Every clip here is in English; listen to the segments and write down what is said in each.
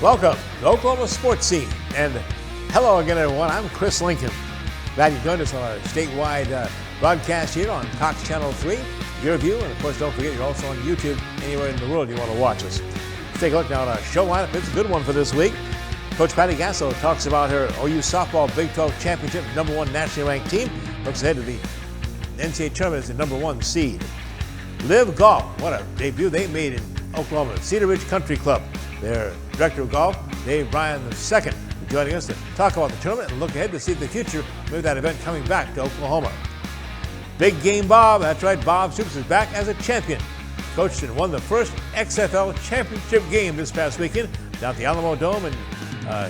Welcome to Oklahoma Sportscene, and hello again, everyone. I'm Chris Lincoln. Glad you joined us on our statewide broadcast here on Cox Channel 3, your view, and of course, don't forget you're also on YouTube anywhere in the world you want to watch us. Let's take a look now at our show lineup. It's a good one for this week. Coach Patty Gasso talks about her OU softball Big 12 championship, #1 nationally ranked team. Looks ahead to the NCAA Tournament as the #1 seed. LIV Golf, what a debut they made in Oklahoma. Cedar Ridge Country Club. Their director of golf, David Bryan II, joining us to talk about the tournament and look ahead to see the future with that event coming back to Oklahoma. Big Game Bob, that's right, Bob Stoops is back as a champion. Coached and won the first XFL championship game this past weekend down at the Alamo Dome in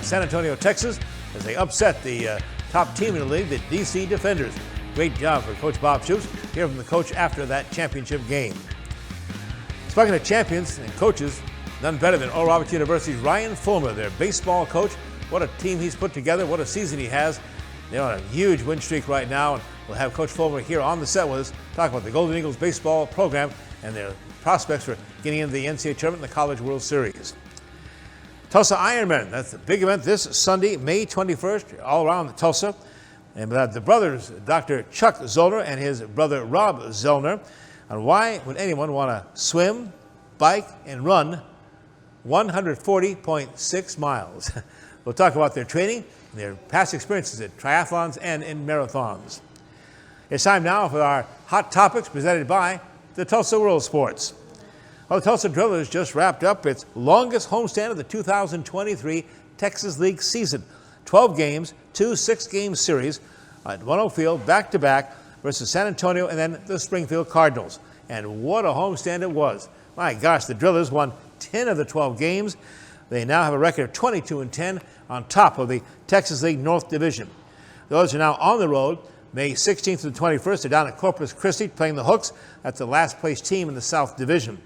San Antonio, Texas, as they upset the top team in the league, the DC Defenders. Great job for Coach Bob Stoops. Hear from the coach after that championship game. Speaking of champions and coaches, none better than Oral Roberts University's Ryan Fulmer, their baseball coach. What a team he's put together, what a season he has. They're on a huge win streak right now, and we'll have Coach Fulmer here on the set with us, talk about the Golden Eagles baseball program and their prospects for getting into the NCAA Tournament and the College World Series. Tulsa Ironman, that's the big event this Sunday, May 21st, all around Tulsa. And the brothers, Dr. Chuck Zollner and his brother Rob Zollner, on why would anyone want to swim, bike, and run 140.6 miles. We'll talk about their training and their past experiences at triathlons and in marathons. It's time now for our Hot Topics presented by the Tulsa World Sports. Well, the Tulsa Drillers just wrapped up its longest homestand of the 2023 Texas League season. 12 games, 2 6-game series at One Oak Field, back-to-back versus San Antonio and then the Springfield Cardinals. And what a homestand it was. My gosh, the Drillers won 10 of the 12 games. They now have a record of 22-10 on top of the Texas League North Division. Those are now on the road. May 16th to the 21st, they're down at Corpus Christi playing the Hooks. That's the last place team in the South Division.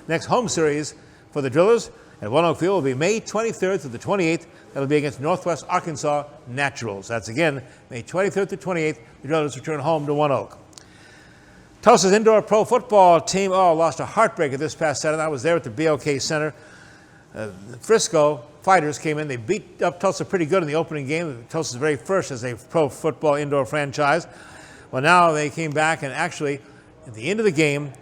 Next home series for the Drillers at One Oak Field will be May 23rd to the 28th. That'll be against Northwest Arkansas Naturals. That's again, May 23rd to 28th. The Drillers return home to One Oak. Tulsa's indoor pro football team lost a heartbreaker this past Saturday. I was there at the BOK Center. The Frisco Fighters came in. They beat up Tulsa pretty good in the opening game. Tulsa's very first as a pro football indoor franchise. Well, now they came back, and actually, at the end of the game,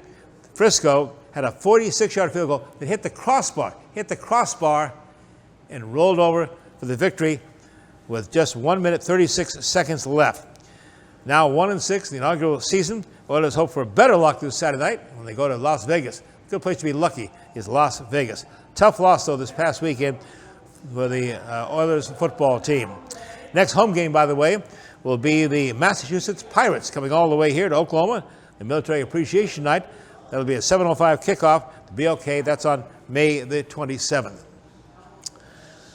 Frisco had a 46-yard field goal that hit the crossbar, and rolled over for the victory with just 1 minute, 36 seconds left. Now 1-6 in the inaugural season. Well, let's hope for better luck this Saturday night when they go to Las Vegas. Good place to be lucky is Las Vegas. Tough loss, though, this past weekend for the Oilers football team. Next home game, by the way, will be the Massachusetts Pirates coming all the way here to Oklahoma. The Military Appreciation Night. That'll be a 7:05 kickoff to BOK. That's on May the 27th.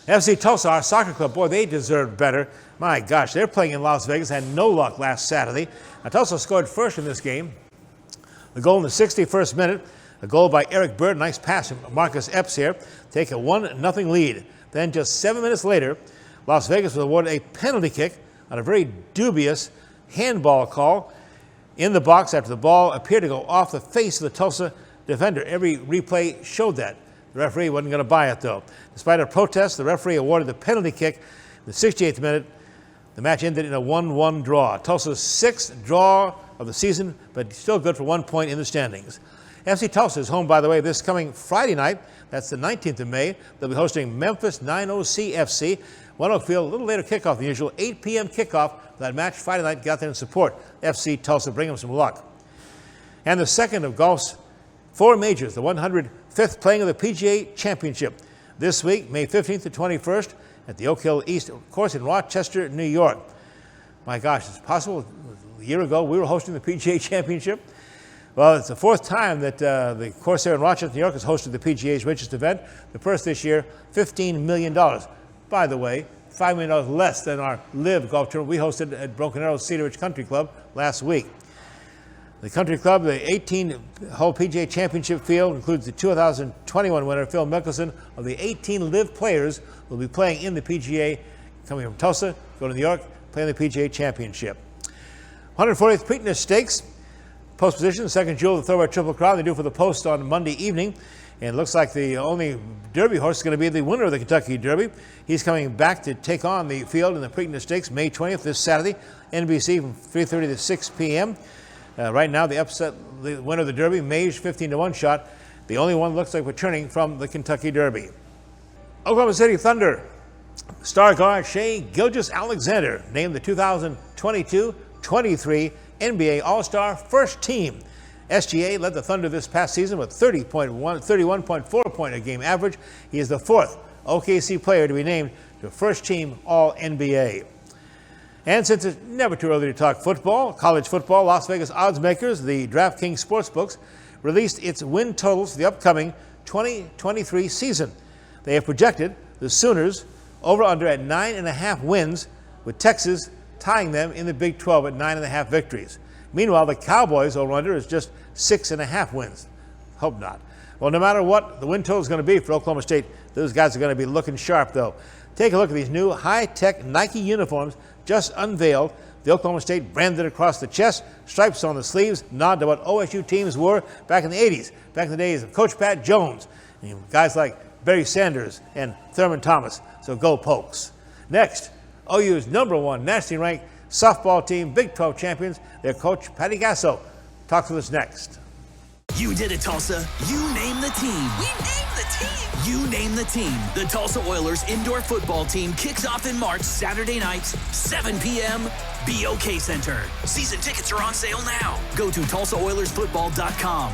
FC Tulsa, our soccer club, boy, they deserved better. My gosh, they're playing in Las Vegas, had no luck last Saturday. Now, Tulsa scored first in this game. The goal in the 61st minute, a goal by Eric Bird, nice pass from Marcus Epps here, take a 1-0 lead. Then just 7 minutes later, Las Vegas was awarded a penalty kick on a very dubious handball call in the box after the ball appeared to go off the face of the Tulsa defender. Every replay showed that. The referee wasn't going to buy it, though. Despite a protest, the referee awarded the penalty kick in the 68th minute. The match ended in a 1-1 draw. Tulsa's 6th draw of the season, but still good for 1 point in the standings. FC Tulsa is home, by the way, this coming Friday night. That's the 19th of May. They'll be hosting Memphis 9OC FC. One Oak Field, a little later kickoff than usual, 8 p.m. kickoff. That match Friday night, got there and support FC Tulsa, bring them some luck. And the second of golf's 4 majors, the 105th playing of the PGA Championship. This week, May 15th to 21st, at the Oak Hill East course in Rochester, New York. My gosh, it's possible. A year ago, we were hosting the PGA Championship. Well, it's the 4th time that the course here in Rochester, New York has hosted the PGA's richest event. The purse this year, $15 million. By the way, $5 million less than our LIV Golf Tournament we hosted at Broken Arrow Cedar Ridge Country Club last week. The Country Club, the 18-hole PGA Championship field, includes the 2021 winner, Phil Mickelson, of the 18 LIV players who will be playing in the PGA, coming from Tulsa, go to New York, play in the PGA Championship. 140th Preakness Stakes, post position, the second jewel of the Thoroughbred Triple Crown. They do for the Post on Monday evening. And it looks like the only Derby horse is going to be the winner of the Kentucky Derby. He's coming back to take on the field in the Preakness Stakes May 20th, this Saturday, NBC from 3:30 to 6 p.m. Right now, the winner of the Derby, Mage 15-1 shot, the only one looks like returning from the Kentucky Derby. Oklahoma City Thunder star guard Shai Gilgeous-Alexander named the 2022-23 NBA All-Star First Team. SGA led the Thunder this past season with 31.4 point a game average. He is the fourth OKC player to be named to First Team All-NBA. And since it's never too early to talk football, college football, Las Vegas odds makers, the DraftKings Sportsbooks, released its win totals for the upcoming 2023 season. They have projected the Sooners over-under at 9.5 wins, with Texas tying them in the Big 12 at 9.5 victories. Meanwhile, the Cowboys over-under is just 6.5 wins. Hope not. Well, no matter what the win total is going to be for Oklahoma State, those guys are going to be looking sharp, though. Take a look at these new high-tech Nike uniforms just unveiled. The Oklahoma State branded across the chest, stripes on the sleeves, nod to what OSU teams were back in the 80s, back in the days of Coach Pat Jones, and guys like Barry Sanders and Thurman Thomas. So go Pokes. Next, OU's #1 nationally ranked softball team, Big 12 champions, their coach, Patty Gasso, talks with us next. You did it, Tulsa. You name the team. We named the team. You name the team. The Tulsa Oilers indoor football team kicks off in March, Saturday nights, 7 p.m., BOK Center. Season tickets are on sale now. Go to TulsaOilersFootball.com.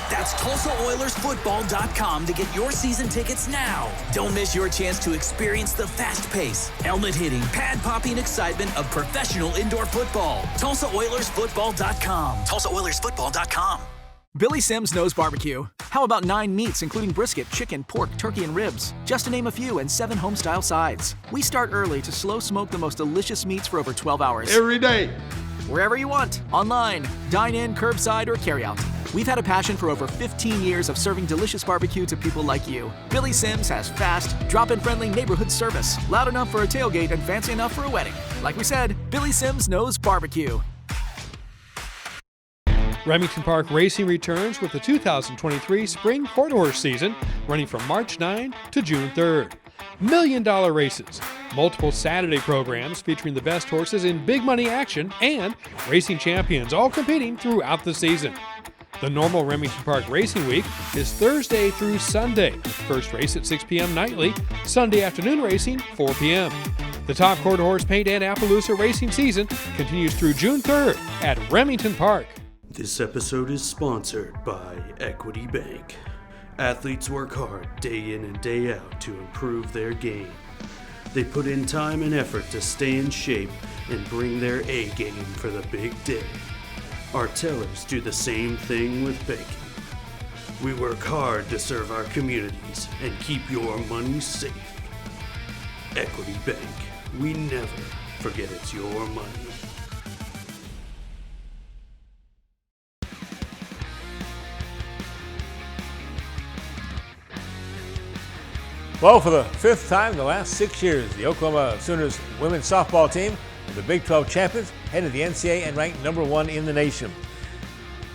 That's TulsaOilersFootball.com to get your season tickets now. Don't miss your chance to experience the fast pace, helmet-hitting, pad-popping excitement of professional indoor football. TulsaOilersFootball.com. TulsaOilersFootball.com. Billy Sims knows barbecue. How about 9 meats, including brisket, chicken, pork, turkey, and ribs? Just to name a few, and 7 home-style sides. We start early to slow smoke the most delicious meats for over 12 hours. Every day. Wherever you want, online, dine-in, curbside, or carry-out. We've had a passion for over 15 years of serving delicious barbecue to people like you. Billy Sims has fast, drop-in friendly neighborhood service, loud enough for a tailgate and fancy enough for a wedding. Like we said, Billy Sims knows barbecue. Remington Park Racing returns with the 2023 Spring Quarter Horse season, running from March 9 to June 3rd. $1 million races, multiple Saturday programs featuring the best horses in big money action, and racing champions all competing throughout the season. The normal Remington Park Racing Week is Thursday through Sunday. First race at 6 p.m. nightly, Sunday afternoon racing 4 p.m. The top quarter horse paint and Appaloosa racing season continues through June 3rd at Remington Park. This episode is sponsored by Equity Bank. Athletes work hard day in and day out to improve their game. They put in time and effort to stay in shape and bring their A game for the big day. Our tellers do the same thing with banking. We work hard to serve our communities and keep your money safe. Equity Bank. We never forget it's your money. Well, for the 5th time in the last 6 years, the Oklahoma Sooners women's softball team are the Big 12 champions, head of the NCAA and ranked #1 in the nation.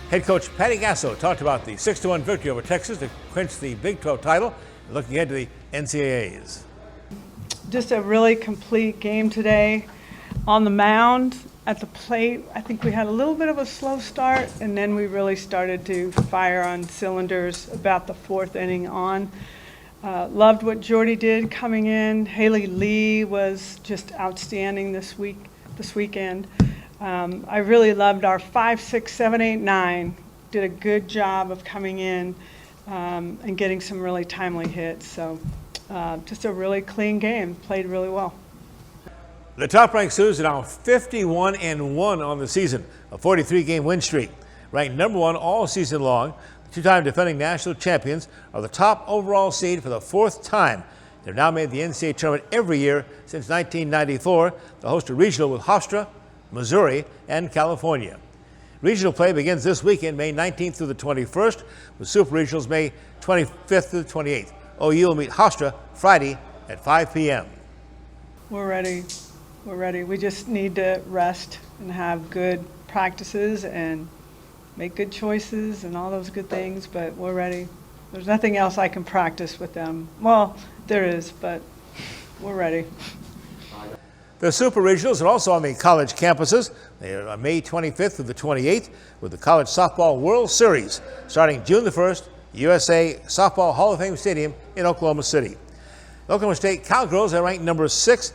Head coach Patty Gasso talked about the 6-1 victory over Texas to clinch the Big 12 title and looking ahead to the NCAAs. Just a really complete game today. On the mound, at the plate, I think we had a little bit of a slow start, and then we really started to fire on cylinders about the 4th inning on. Loved what Jordy did coming in. Haley Lee was just outstanding this weekend. I really loved our 5, 6, 7, 8, 9. Did a good job of coming in and getting some really timely hits. So just a really clean game. Played really well. The top-ranked Sooners are now 51-1 on the season, a 43-game win streak. Ranked #1 all season long, the two-time defending national champions are the top overall seed for the 4th time. They've now made the NCAA tournament every year since 1994. They'll host a regional with Hofstra, Missouri, and California. Regional play begins this weekend, May 19th through the 21st, with Super Regionals May 25th through the 28th. OU will meet Hofstra Friday at 5 p.m. We're ready. We're ready. We just need to rest and have good practices and make good choices and all those good things, but we're ready. There's nothing else I can practice with them. Well, there is, but we're ready. The Super Regionals are also on the college campuses. They are on May 25th through the 28th with the College Softball World Series starting June the 1st, USA Softball Hall of Fame Stadium in Oklahoma City. The Oklahoma State Cowgirls are ranked number 6.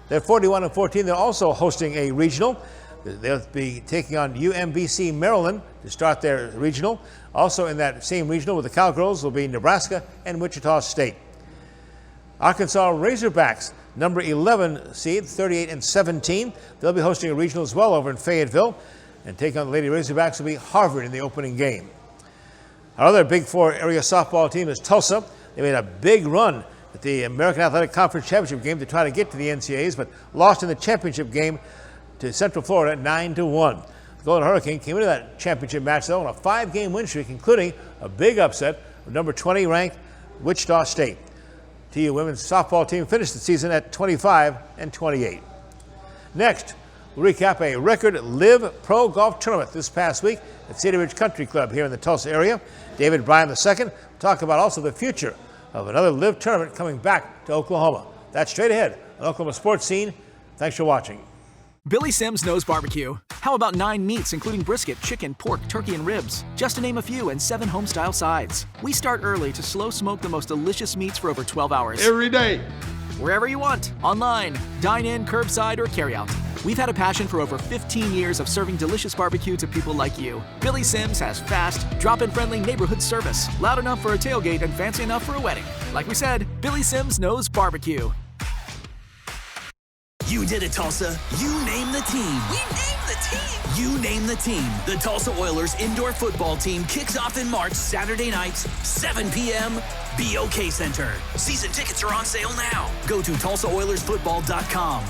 They're 41-14. They're also hosting a regional. They'll be taking on UMBC Maryland to start their regional. Also in that same regional with the Cowgirls will be Nebraska and Wichita State. Arkansas Razorbacks, number 11 seed, 38-17. They'll be hosting a regional as well over in Fayetteville. And taking on the Lady Razorbacks will be Harvard in the opening game. Our other Big Four area softball team is Tulsa. They made a big run at the American Athletic Conference Championship game to try to get to the NCAAs, but lost in the championship game to Central Florida 9-1. The Golden Hurricane came into that championship match, though, on a 5-game win streak, including a big upset of number 20 ranked Wichita State. TU women's softball team finished the season at 25-28. Next, we'll recap a record LIV Pro Golf Tournament this past week at Cedar Ridge Country Club here in the Tulsa area. David Bryan II will talk about also the future of another LIV tournament coming back to Oklahoma. That's straight ahead on Oklahoma Sports Scene. Thanks for watching. Billy Sims knows barbecue. How about 9 meats, including brisket, chicken, pork, turkey, and ribs? Just to name a few, and 7 home-style sides. We start early to slow smoke the most delicious meats for over 12 hours. Every day. Wherever you want, online, dine in, curbside, or carry out. We've had a passion for over 15 years of serving delicious barbecue to people like you. Billy Sims has fast, drop-in friendly neighborhood service, loud enough for a tailgate and fancy enough for a wedding. Like we said, Billy Sims knows barbecue. You did it, Tulsa. You name the team. We name the team. You name the team. The Tulsa Oilers indoor football team kicks off in March, Saturday nights, 7 p.m., BOK Center. Season tickets are on sale now. Go to TulsaOilersFootball.com.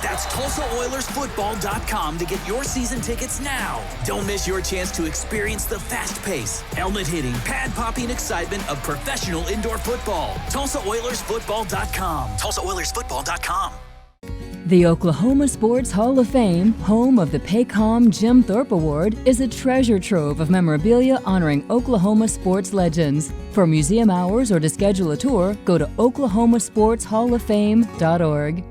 That's TulsaOilersFootball.com to get your season tickets now. Don't miss your chance to experience the fast pace, helmet hitting, pad popping excitement of professional indoor football. TulsaOilersFootball.com. TulsaOilersFootball.com. The Oklahoma Sports Hall of Fame, home of the Paycom Jim Thorpe Award, is a treasure trove of memorabilia honoring Oklahoma sports legends. For museum hours or to schedule a tour, go to oklahomasportshalloffame.org.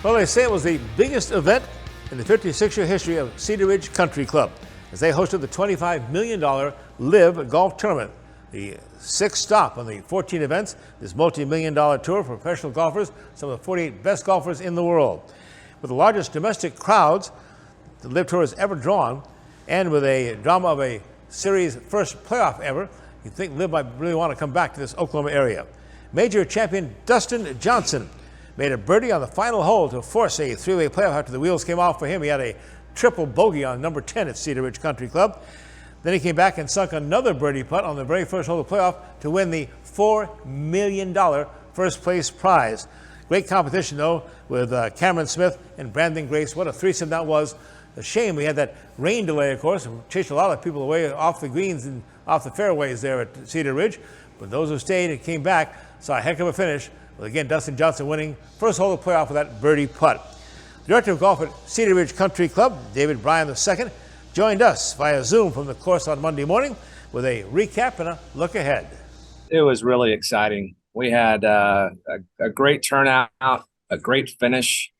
Well, they say it was the biggest event in the 56-year history of Cedar Ridge Country Club as they hosted the $25 million LIV Golf Tournament, the 6th stop on the 14 events, this multi-million-dollar tour for professional golfers, some of the 48 best golfers in the world. With the largest domestic crowds the LIV Tour has ever drawn, and with a drama of a series first playoff ever, you'd think LIV might really want to come back to this Oklahoma area. Major champion Dustin Johnson made a birdie on the final hole to force a 3-way playoff after the wheels came off for him. He had a triple bogey on number 10 at Cedar Ridge Country Club. Then he came back and sunk another birdie putt on the very first hole of the playoff to win the $4 million first place prize. Great competition, though, with Cameron Smith and Brandon Grace. What a threesome that was. A shame we had that rain delay, of course, and chased a lot of people away off the greens and off the fairways there at Cedar Ridge. But those who stayed and came back saw a heck of a finish, with again Dustin Johnson winning first hole of the playoff with that birdie putt. The director of golf at Cedar Ridge Country Club, David Bryan II, joined us via Zoom from the course on Monday morning with a recap and a look ahead. It was really exciting. We had a great turnout, a great finish.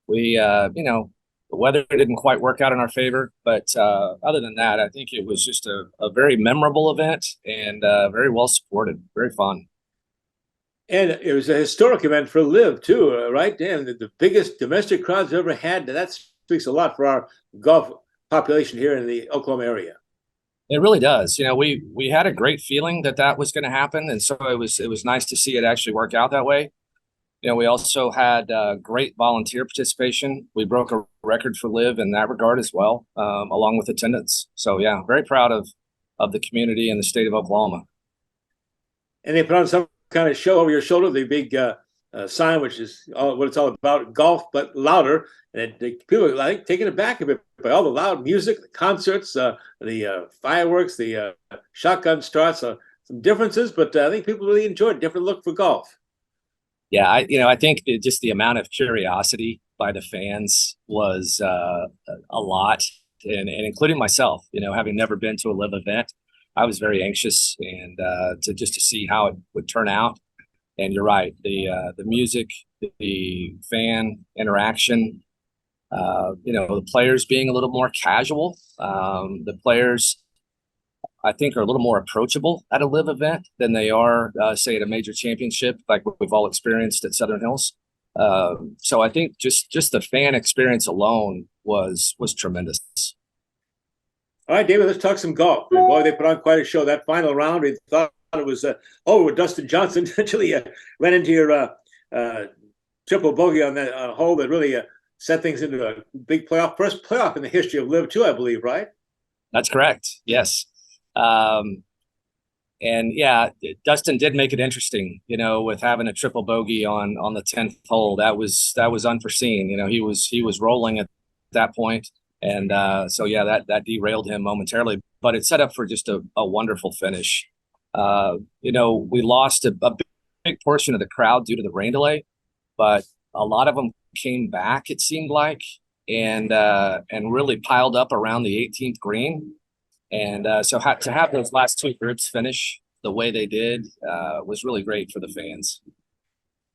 We, the weather didn't quite work out in our favor, but other than that, I think it was just a very memorable event and very well supported, very fun. And it was a historic event for LIV, too, right? Dan, the biggest domestic crowds we've ever had. That speaks a lot for our golf population here in the Oklahoma area. It really does. We had a great feeling that was going to happen, and so it was nice to see it actually work out that way. We also had great volunteer participation. We broke a record for LIV in that regard as well, along with attendance. So yeah, very proud of the community and the state of Oklahoma. And they put on some kind of show over your shoulder, the big sign, which is what it's all about, golf, but louder. And people, I think, taken aback a bit by all the loud music, the concerts, the fireworks, the shotgun starts, some differences, but I think people really enjoyed a different look for golf. Yeah, I think just the amount of curiosity by the fans was a lot, and including myself. Having never been to a live event, I was very anxious and to see how it would turn out. And you're right, the music, the fan interaction, the players being a little more casual. The players, I think, are a little more approachable at a live event than they are, say, at a major championship, like what we've all experienced at Southern Hills. So I think just the fan experience alone was tremendous. All right, David, let's talk some golf. Boy, they put on quite a show. That final round, we thought it was over with Dustin Johnson until he ran into your triple bogey on that hole that really set things into a big playoff. First playoff in the history of LIV, too, I believe, right? That's correct. Yes. And yeah, Dustin did make it interesting, with having a triple bogey on the 10th hole. That was unforeseen. He was rolling at that point. And so, yeah, that derailed him momentarily, but it set up for just a wonderful finish. We lost a big portion of the crowd due to the rain delay, but a lot of them came back, it seemed like, and really piled up around the 18th green. And so to have those last two groups finish the way they did was really great for the fans.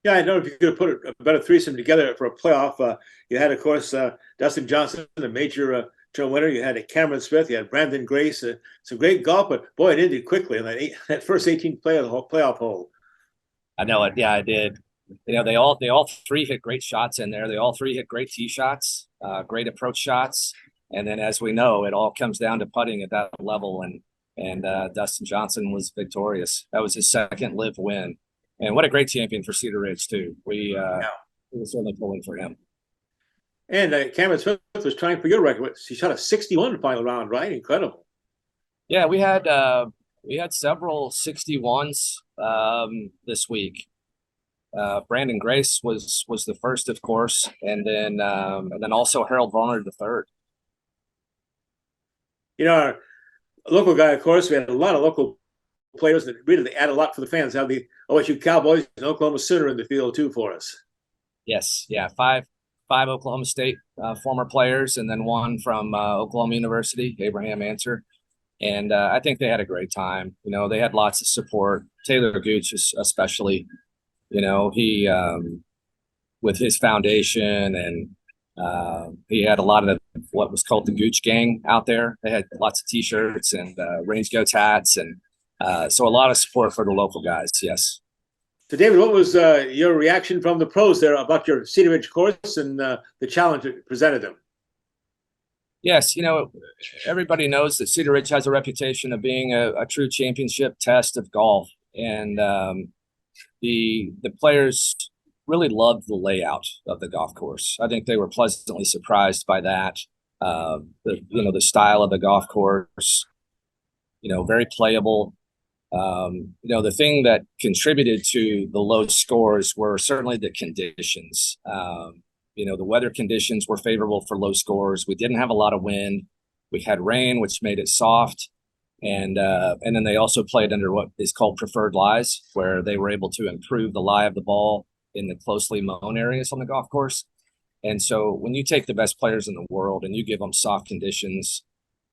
Yeah, I know if you could have put a better threesome together for a playoff. You had, of course, Dustin Johnson, the major tournament winner. You had Cameron Smith. You had Brandon Grace. Some great golf, but boy, it ended quickly on that first 18th playoff hole. I know it. Yeah, I did. They all three hit great shots in there. They all three hit great tee shots, great approach shots. And then, as we know, it all comes down to putting at that level. And Dustin Johnson was victorious. That was his second LIV win. And what a great champion for Cedar Ridge, too. We were certainly pulling for him. And Cameron Smith was trying for your record. He shot a 61 final round, right? Incredible. Yeah, we had several 61s this week. Brandon Grace was the first, of course, and then also Harold Varner the third. Our local guy, of course, we had a lot of local players that really add a lot for the fans. Have the OSU Cowboys and Oklahoma Sooner in the field too for us. Yes, yeah, five Oklahoma State former players, and then one from Oklahoma University, Abraham Answer, and I think they had a great time. They had lots of support. Taylor Gooch especially. He with his foundation, and he had a lot of what was called the Gooch Gang out there. They had lots of T-shirts and Range Goats hats, and so a lot of support for the local guys. Yes. So, David, what was your reaction from the pros there about your Cedar Ridge course and the challenge it presented them? Yes, everybody knows that Cedar Ridge has a reputation of being a true championship test of golf, and the players really loved the layout of the golf course. I think they were pleasantly surprised by that. The style of the golf course, very playable. The thing that contributed to the low scores were certainly the conditions. The weather conditions were favorable for low scores. We didn't have a lot of wind. We had rain, which made it soft. And then they also played under what is called preferred lies, where they were able to improve the lie of the ball in the closely mown areas on the golf course. And so when you take the best players in the world and you give them soft conditions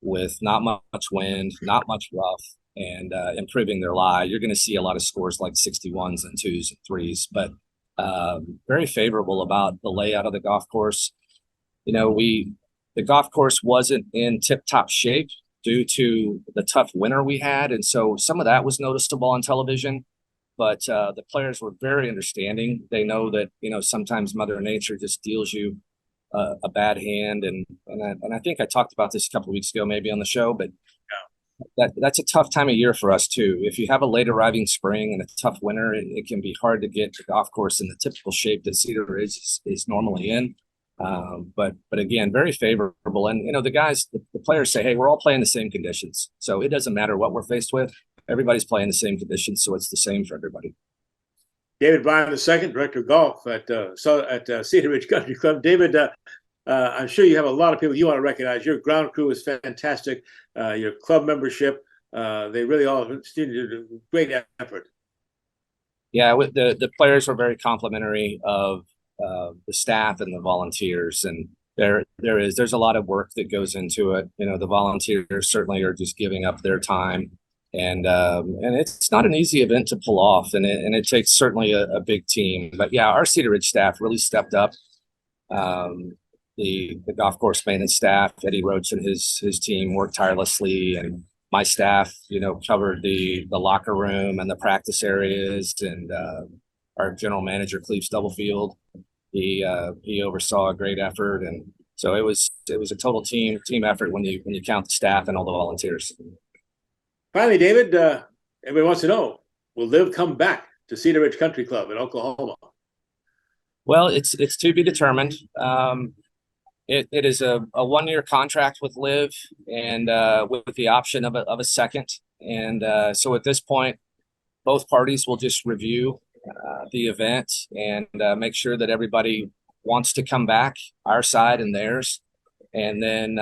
with not much wind, not much rough, and improving their lie, you're going to see a lot of scores like 61s and 2s and 3s, but very favorable about the layout of the golf course. The golf course wasn't in tip-top shape due to the tough winter we had. And so some of that was noticeable on television, but the players were very understanding. They know that, sometimes Mother Nature just deals you a bad hand. And I think I talked about this a couple of weeks ago, maybe on the show, but that's a tough time of year for us too. If you have a late arriving spring and a tough winter, it can be hard to get the golf course in the typical shape that Cedar Ridge is normally in. But again, very favorable. And, the players say, hey, we're all playing the same conditions. So it doesn't matter what we're faced with. Everybody's playing the same conditions. So it's the same for everybody. David Bryan II, Director of Golf at Cedar Ridge Country Club. David, I'm sure you have a lot of people you want to recognize. Your ground crew is fantastic. Your club membership, they really all did a great effort. Yeah, the players were very complimentary of the staff and the volunteers. And there's a lot of work that goes into it. You know, the volunteers certainly are just giving up their time, and it's not an easy event to pull off, and it takes certainly a big team. But yeah, our Cedar Ridge staff really stepped up. The golf course maintenance staff, Eddie Roach and his team worked tirelessly, and my staff, you know, covered the locker room and the practice areas, and our general manager, Cleve Stubblefield, he oversaw a great effort, and so it was a total team effort when you count the staff and all the volunteers. Finally, David, everybody wants to know, will LIV come back to Cedar Ridge Country Club in Oklahoma? Well, it's to be determined. It is a 1-year contract with LIV, and with the option of a second. And so at this point, both parties will just review the event and make sure that everybody wants to come back, our side and theirs, and then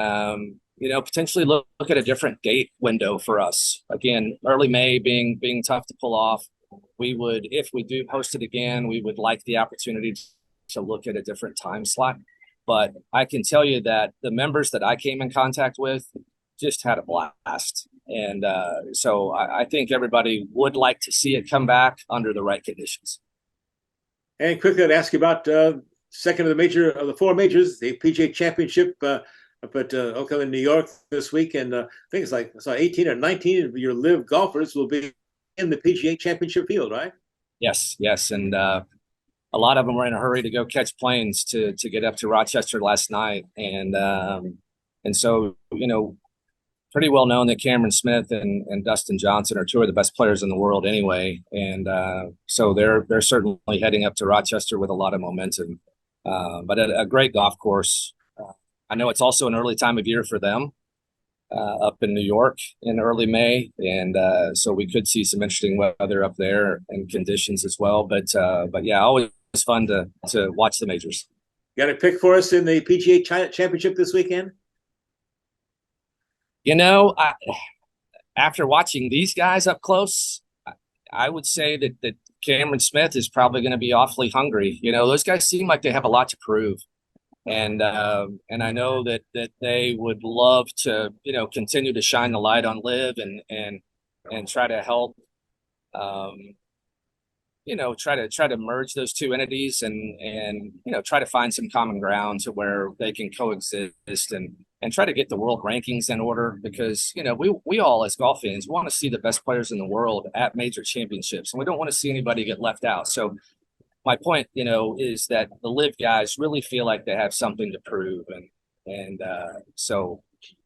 you know, potentially look at a different date window for us. Again, early May being tough to pull off. We would, if we do host it again, we would like the opportunity to look at a different time slot. But I can tell you that the members that I came in contact with just had a blast. And so I think everybody would like to see it come back under the right conditions. And quickly, I'd ask you about second of the four majors, the PGA Championship up at Oakland, New York this week. And I think it's like 18 or 19 of your LIV golfers will be in the PGA Championship field, right? Yes. And a lot of them were in a hurry to go catch planes to get up to Rochester last night. And so, you know, pretty well known that Cameron Smith and Dustin Johnson are two of the best players in the world anyway. And so they're certainly heading up to Rochester with a lot of momentum. But a great golf course. I know it's also an early time of year for them up in New York in early May. And so we could see some interesting weather up there and conditions as well. But yeah, always fun to watch the majors. Got a pick for us in the PGA Championship this weekend? You know, after watching these guys up close, I would say that Cameron Smith is probably going to be awfully hungry. You know, those guys seem like they have a lot to prove. And I know that they would love to, you know, continue to shine the light on LIV and try to help, you know, try to merge those two entities and you know, try to find some common ground to where they can coexist and try to get the world rankings in order, because, you know, we all as golf fans want to see the best players in the world at major championships, and we don't want to see anybody get left out. So my point, you know, is that the LIV guys really feel like they have something to prove, and so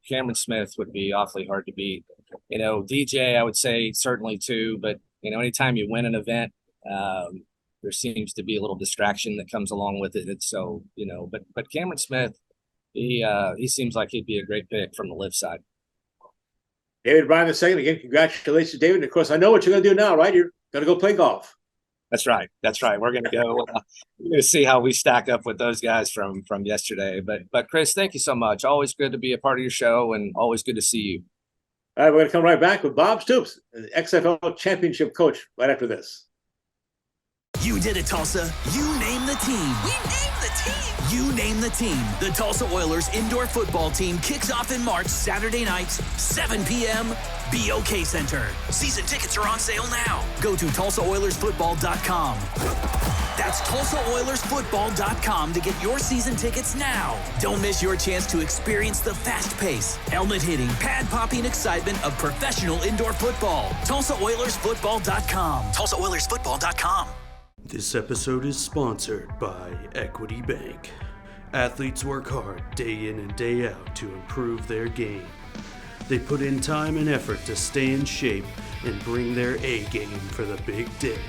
Cameron Smith would be awfully hard to beat. You know, DJ, I would say certainly too, but you know, anytime you win an event, there seems to be a little distraction that comes along with it. And so, you know, but Cameron Smith, he seems like he'd be a great pick from the LIV side. David Bryan II, again, congratulations, David. And of course, I know what you're going to do now, right? You're going to go play golf. That's right. We're going to go. We're going to see how we stack up with those guys from yesterday. But Chris, thank you so much. Always good to be a part of your show, and always good to see you. All right, we're going to come right back with Bob Stoops, the XFL championship coach, right after this. You did it, Tulsa. You name the team. We name the team. You name the team. The Tulsa Oilers indoor football team kicks off in March, Saturday nights, 7 p.m., BOK Center. Season tickets are on sale now. Go to TulsaOilersFootball.com. That's TulsaOilersFootball.com to get your season tickets now. Don't miss your chance to experience the fast pace, helmet-hitting, pad-popping excitement of professional indoor football. TulsaOilersFootball.com. TulsaOilersFootball.com. This episode is sponsored by Equity Bank. Athletes work hard day in and day out to improve their game. They put in time and effort to stay in shape and bring their A game for the big day.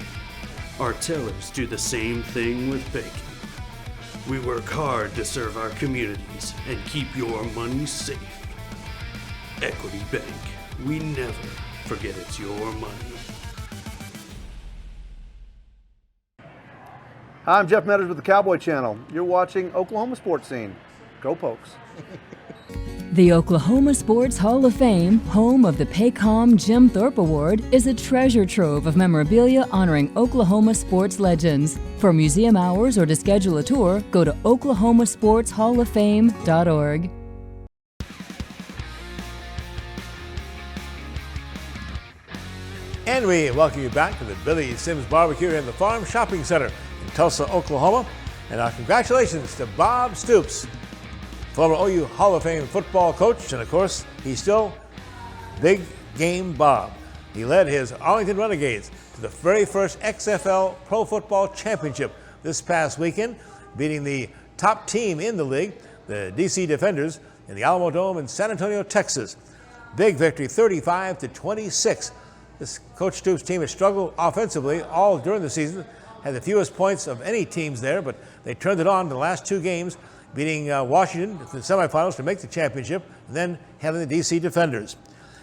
Our tellers do the same thing with banking. We work hard to serve our communities and keep your money safe. Equity Bank. We never forget it's your money. Hi, I'm Jeff Meadows with the Cowboy Channel. You're watching Oklahoma Sports Scene. Go Pokes. The Oklahoma Sports Hall of Fame, home of the Paycom Jim Thorpe Award, is a treasure trove of memorabilia honoring Oklahoma sports legends. For museum hours or to schedule a tour, go to oklahomasportshalloffame.org. And we welcome you back to the Billy Sims Barbecue in the Farm Shopping Center in Tulsa, Oklahoma. And our congratulations to Bob Stoops, former OU Hall of Fame football coach, and of course, he's still Big Game Bob. He led his Arlington Renegades to the very first XFL Pro Football Championship this past weekend, beating the top team in the league, the DC Defenders, in the Alamo Dome in San Antonio, Texas. Big victory, 35-26. This Coach Stoops team has struggled offensively all during the season, had the fewest points of any teams there, but they turned it on in the last two games, beating Washington in the semifinals to make the championship, and then having the DC Defenders.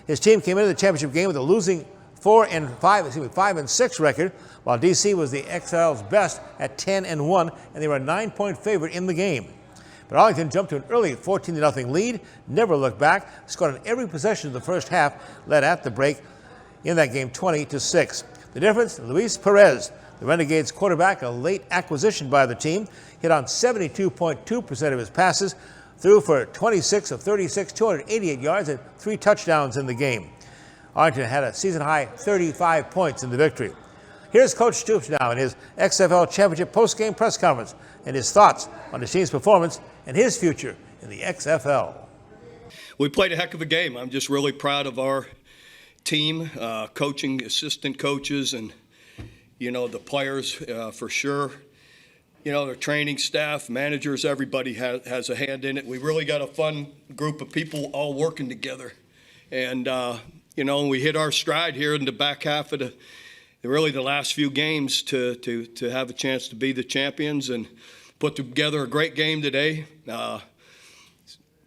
His team came into the championship game with a losing 5-6 record, while DC was the XFL's best at 10-1, and they were a 9-point favorite in the game. But Arlington jumped to an early 14-0 lead, never looked back, scored on every possession of the first half, led at the break in that game 20-6. The difference, Luis Perez, the Renegades quarterback, a late acquisition by the team, hit on 72.2% of his passes, threw for 26 of 36, 288 yards, and 3 touchdowns in the game. Arlington had a season-high 35 points in the victory. Here's Coach Stoops now in his XFL Championship post-game press conference and his thoughts on his team's performance and his future in the XFL. We played a heck of a game. I'm just really proud of our team, coaching, assistant coaches, and the players for sure. The training staff, managers, everybody has a hand in it. We really got a fun group of people all working together. And, we hit our stride here in the back half of the last few games to have a chance to be the champions and put together a great game today.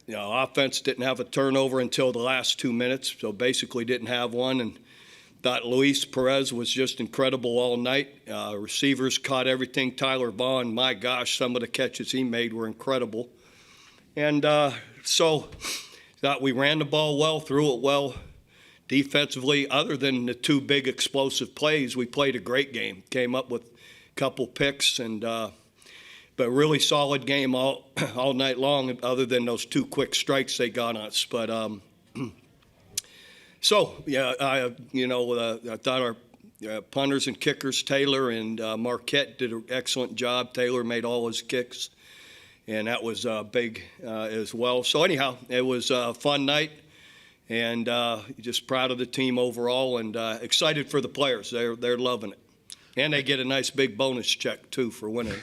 Offense didn't have a turnover until the last 2 minutes, so basically didn't have one. And thought Luis Perez was just incredible all night. Receivers caught everything. Tyler Vaughn, my gosh, some of the catches he made were incredible. And so thought we ran the ball well, threw it well. Defensively, other than the 2 big explosive plays, we played a great game. Came up with a couple picks, and but really solid game all night long, other than those 2 quick strikes they got on us. But so, yeah, I thought our punters and kickers, Taylor and Marquette, did an excellent job. Taylor made all his kicks, and that was big as well. So anyhow, it was a fun night, and just proud of the team overall, and excited for the players. They're loving it. And they get a nice big bonus check, too, for winning.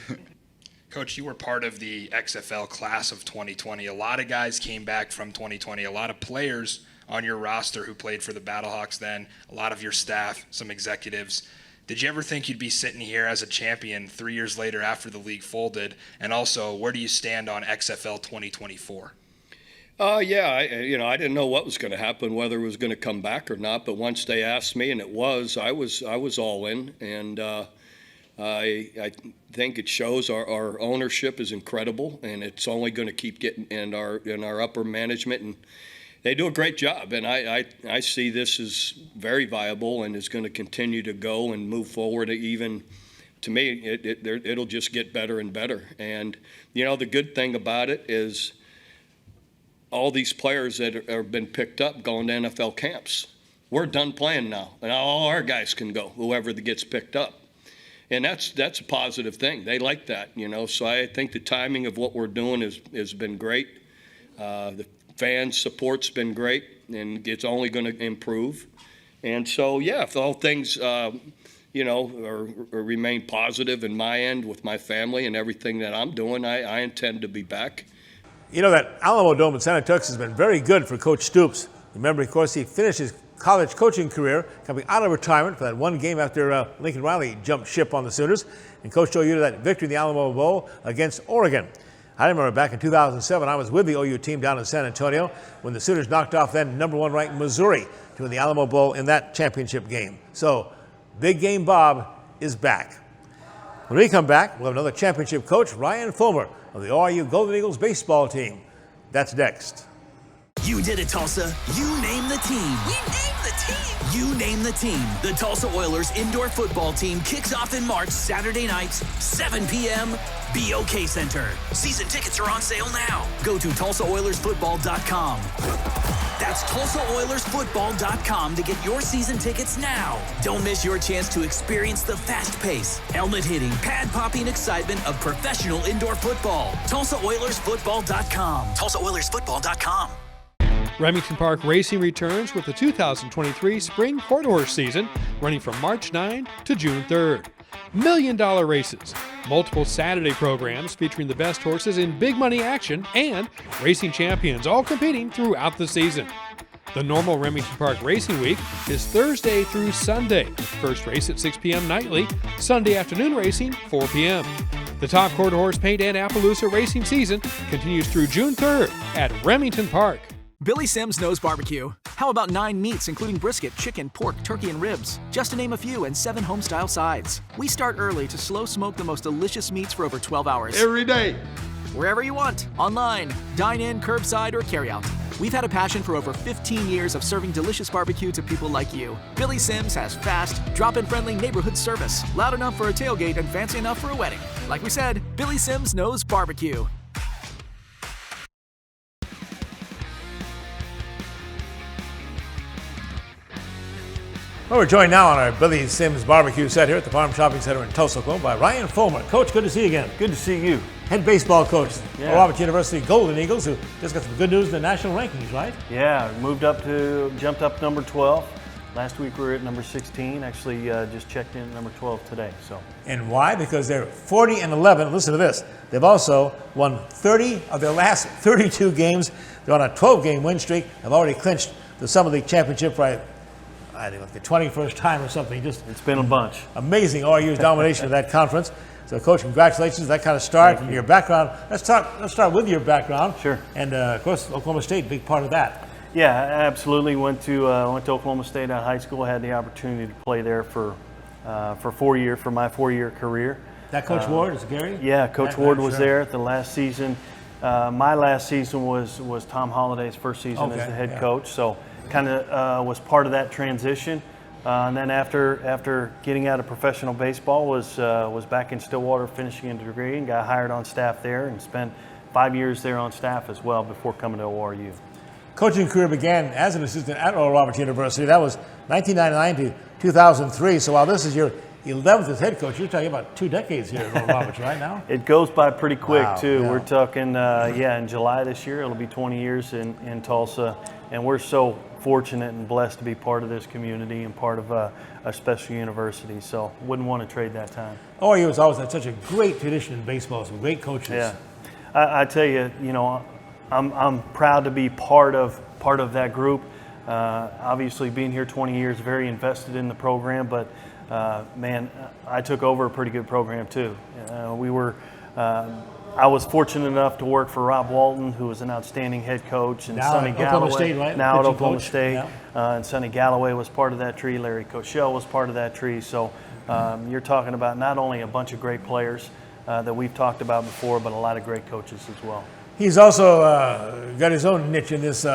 Coach, you were part of the XFL class of 2020. A lot of guys came back from 2020, a lot of players on your roster who played for the Battlehawks then, a lot of your staff, some executives. Did you ever think you'd be sitting here as a champion 3 years later after the league folded? And also, where do you stand on XFL 2024? Yeah, I didn't know what was going to happen, whether it was going to come back or not. But once they asked me, and it was, I was all in. And I think it shows our ownership is incredible, and it's only going to keep getting in our upper management, and they do a great job. And I see this as very viable and is going to continue to go and move forward. Even to me, it'll just get better and better. And the good thing about it is all these players that have been picked up going to NFL camps. We're done playing now, and all our guys can go, whoever that gets picked up. And that's a positive thing. They like that, So I think the timing of what we're doing has been great. The fan support's been great, and it's only going to improve. And so, yeah, if all things, remain positive in my end with my family and everything that I'm doing, I intend to be back. That Alamo Dome in San Antonio, Texas has been very good for Coach Stoops. Remember, of course, he finished his college coaching career coming out of retirement for that one game after Lincoln Riley jumped ship on the Sooners and coached OU to that victory in the Alamo Bowl against Oregon. I remember back in 2007, I was with the OU team down in San Antonio when the Sooners knocked off then #1 ranked Missouri to win the Alamo Bowl in that championship game. So, Big Game Bob is back. When we come back, we'll have another championship coach, Ryan Fulmer, of the ORU Golden Eagles baseball team. That's next. You did it, Tulsa. You name the team. We name the team. You name the team. The Tulsa Oilers indoor football team kicks off in March, Saturday nights, 7 p.m., BOK Center. Season tickets are on sale now. Go to TulsaOilersFootball.com. That's TulsaOilersFootball.com to get your season tickets now. Don't miss your chance to experience the fast pace, helmet hitting, pad popping excitement of professional indoor football. TulsaOilersFootball.com. TulsaOilersFootball.com. Remington Park Racing returns with the 2023 Spring Quarter Horse season, running from March 9 to June 3rd. $1 million races, multiple Saturday programs featuring the best horses in big money action, and racing champions all competing throughout the season. The normal Remington Park Racing Week is Thursday through Sunday. First race at 6 p.m. nightly, Sunday afternoon racing 4 p.m. The top quarter horse paint and Appaloosa racing season continues through June 3rd at Remington Park. Billy Sims knows barbecue. How about 9 meats, including brisket, chicken, pork, turkey, and ribs? Just to name a few, and 7 home-style sides. We start early to slow smoke the most delicious meats for over 12 hours. Every day. Wherever you want, online, dine-in, curbside, or carry-out. We've had a passion for over 15 years of serving delicious barbecue to people like you. Billy Sims has fast, drop-in friendly neighborhood service, loud enough for a tailgate and fancy enough for a wedding. Like we said, Billy Sims knows barbecue. Well, we're joined now on our Billy Sims barbecue set here at the Farm Shopping Center in Tulsa, Oklahoma by Ryan Fulmer. Coach, good to see you again. Good to see you. Head baseball coach, Yeah. Robert University Golden Eagles, who just got some good news in the national rankings, right? Yeah, jumped up number 12. Last week we were at number 16. Actually, just checked in at number 12 today. So. And why? Because they're 40-11. Listen to this. They've also won 30 of their last 32 games. They're on a 12-game win streak. They've already clinched the Summer League championship for, I think, like the 21st time or something. Just it's been a bunch. Amazing ORU's domination of that conference. So, Coach, congratulations. That kind of start and your background. Let's start with your background. Sure. And of course, Oklahoma State, big part of that. Yeah, absolutely. Went to Oklahoma State out of high school. Had the opportunity to play there for my 4-year career. That Coach Ward is Gary? Yeah, Coach Ward was there at the last season. My last season was Tom Holliday's first season as the head coach. So kind of was part of that transition. And then after getting out of professional baseball, was back in Stillwater finishing a degree and got hired on staff there and spent 5 years there on staff as well before coming to ORU. Coaching career began as an assistant at Oral Roberts University. That was 1999 to 2003. So while this is your 11th as head coach, you're talking about 2 decades here at Oral Roberts right now. It goes by pretty quick, too. Yeah. We're talking, in July this year, it'll be 20 years in Tulsa. And we're so fortunate and blessed to be part of this community and part of a special university. So wouldn't want to trade that time. ORU has always had such a great tradition in baseball, some great coaches. Yeah, I tell you, I'm proud to be part of that group. Obviously, being here 20 years, very invested in the program. But man, I took over a pretty good program too. I was fortunate enough to work for Rob Walton, who was an outstanding head coach, and now Sonny Galloway. State, right? Now at Oklahoma State, and Sonny Galloway was part of that tree. Larry Cochelle was part of that tree. So you're talking about not only a bunch of great players that we've talked about before, but a lot of great coaches as well. He's also got his own niche in this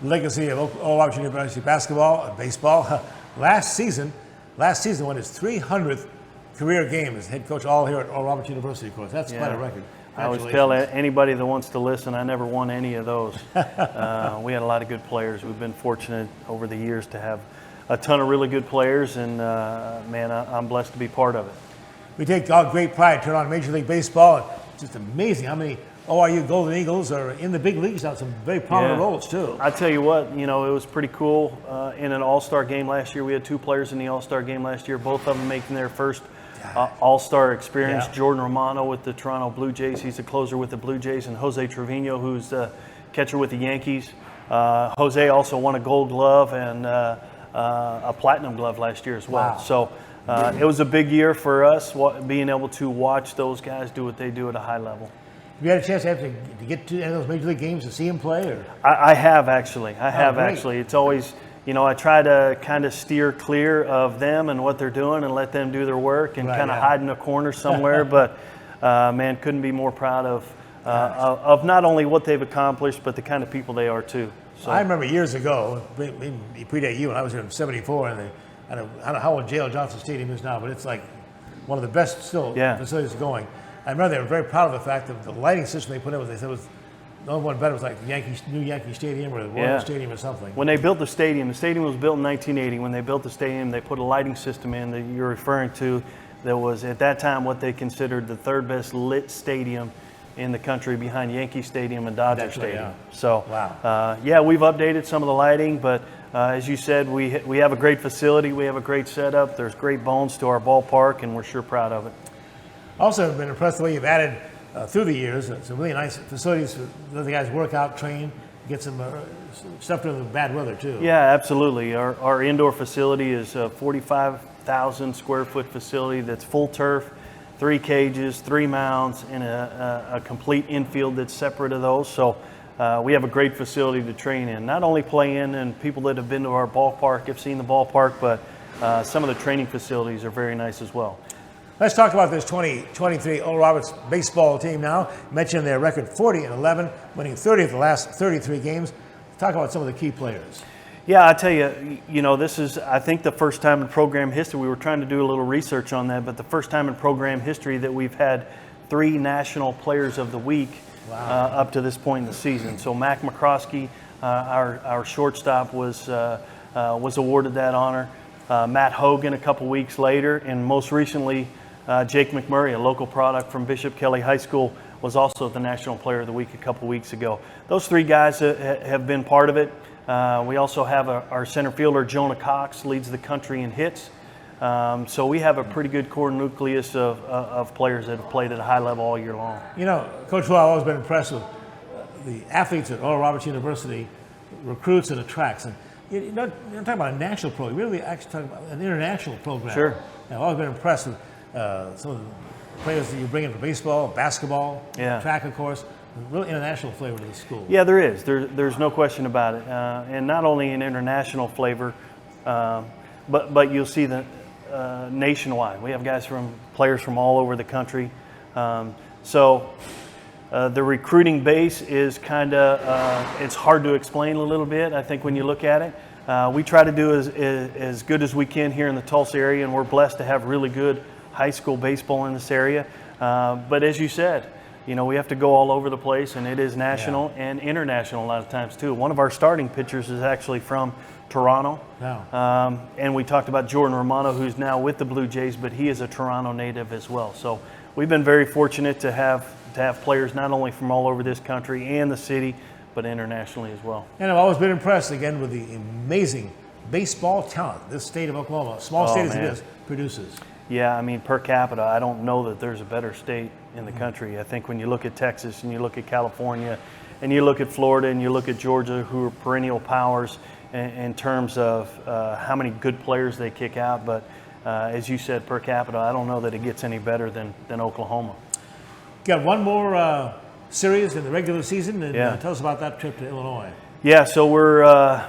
legacy of Oral Roberts University basketball, baseball. Last season won his 300th career game as head coach, all here at Oral Roberts University, of course. That's quite a record. I always tell anybody that wants to listen, I never won any of those. We had a lot of good players. We've been fortunate over the years to have a ton of really good players, and man, I'm blessed to be part of it. We take all great pride turn on Major League Baseball. And it's just amazing how many ORU Golden Eagles are in the big leagues now, some very prominent roles too. I tell you what, it was pretty cool. In an All-Star game last year, we had 2 players in the All-Star game last year, both of them making their first All-Star experience. Jordan Romano with the Toronto Blue Jays, he's a closer with the Blue Jays, and Jose Trevino, who's the catcher with the Yankees. Jose also won a Gold Glove and a Platinum Glove last year as well. Wow. So it was a big year for us, being able to watch those guys do what they do at a high level. Have you had a chance to get to those Major League games to see him play? Or? I have actually. Actually. It's always, I try to kind of steer clear of them and what they're doing and let them do their work and kind of hide in a corner somewhere. But, man, couldn't be more proud of of not only what they've accomplished, but the kind of people they are too. So I remember years ago, he predate you, and I was here in '74, and I don't know how old J.L. Johnson Stadium is now, but it's like one of the best still facilities going. I remember they were very proud of the fact that the lighting system they put in, they said was the only one better was like the new Yankee Stadium or the Royal Stadium or something. When they built the stadium was built in 1980. When they built the stadium, they put a lighting system in that you're referring to that was at that time what they considered the third best lit stadium in the country behind Yankee Stadium and Dodger Stadium. So, we've updated some of the lighting, but as you said, we have a great facility, we have a great setup, there's great bones to our ballpark, and we're sure proud of it. Also, I've been impressed the way you've added through the years some really nice facilities for the guys work out, train, get some stuff during the bad weather too. Yeah, absolutely. Our indoor facility is a 45,000 square foot facility that's full turf, 3 cages, 3 mounds, and a complete infield that's separate of those. So we have a great facility to train in. Not only play in, and people that have been to our ballpark have seen the ballpark, but some of the training facilities are very nice as well. Let's talk about this 2023 Oral Roberts baseball team now. You mentioned their record 40-11, winning 30 of the last 33 games. Talk about some of the key players. Yeah, I tell you, this is, I think, the first time in program history. We were trying to do a little research on that, but the first time in program history that we've had 3 National Players of the Week up to this point in the season. So Mac McCroskey, our shortstop, was awarded that honor. Matt Hogan a couple weeks later, and most recently, Jake McMurray, a local product from Bishop Kelly High School, was also the National Player of the Week a couple weeks ago. Those 3 guys have been part of it. We also have our center fielder, Jonah Cox, leads the country in hits. So we have a pretty good core nucleus of players that have played at a high level all year long. Coach Will, I've always been impressed with the athletes at Oral Roberts University, recruits and attracts. And you're not talking about a national program, you're really actually talking about an international program. Sure. I've always been impressed with some of the players that you bring in for baseball, basketball, track, of course. Real international flavor to the school. Yeah, there is. There's no question about it. And not only an international flavor, but you'll see the nationwide. We have players from all over the country. So the recruiting base is it's hard to explain a little bit, I think, when you look at it. We try to do as good as we can here in the Tulsa area, and we're blessed to have really good high school baseball in this area. But as you said, we have to go all over the place, and it is national and international a lot of times too. One of our starting pitchers is actually from Toronto. And we talked about Jordan Romano, who's now with the Blue Jays, but he is a Toronto native as well. So we've been very fortunate to have players not only from all over this country and the city, but internationally as well. And I've always been impressed, again, with the amazing baseball talent this state of Oklahoma, small state as it is, produces. Yeah, I mean, per capita, I don't know that there's a better state in the country. I think when you look at Texas and you look at California and you look at Florida and you look at Georgia, who are perennial powers in terms of how many good players they kick out. But as you said, per capita, I don't know that it gets any better than Oklahoma. Got one more series in the regular season, and tell us about that trip to Illinois. Yeah, so we're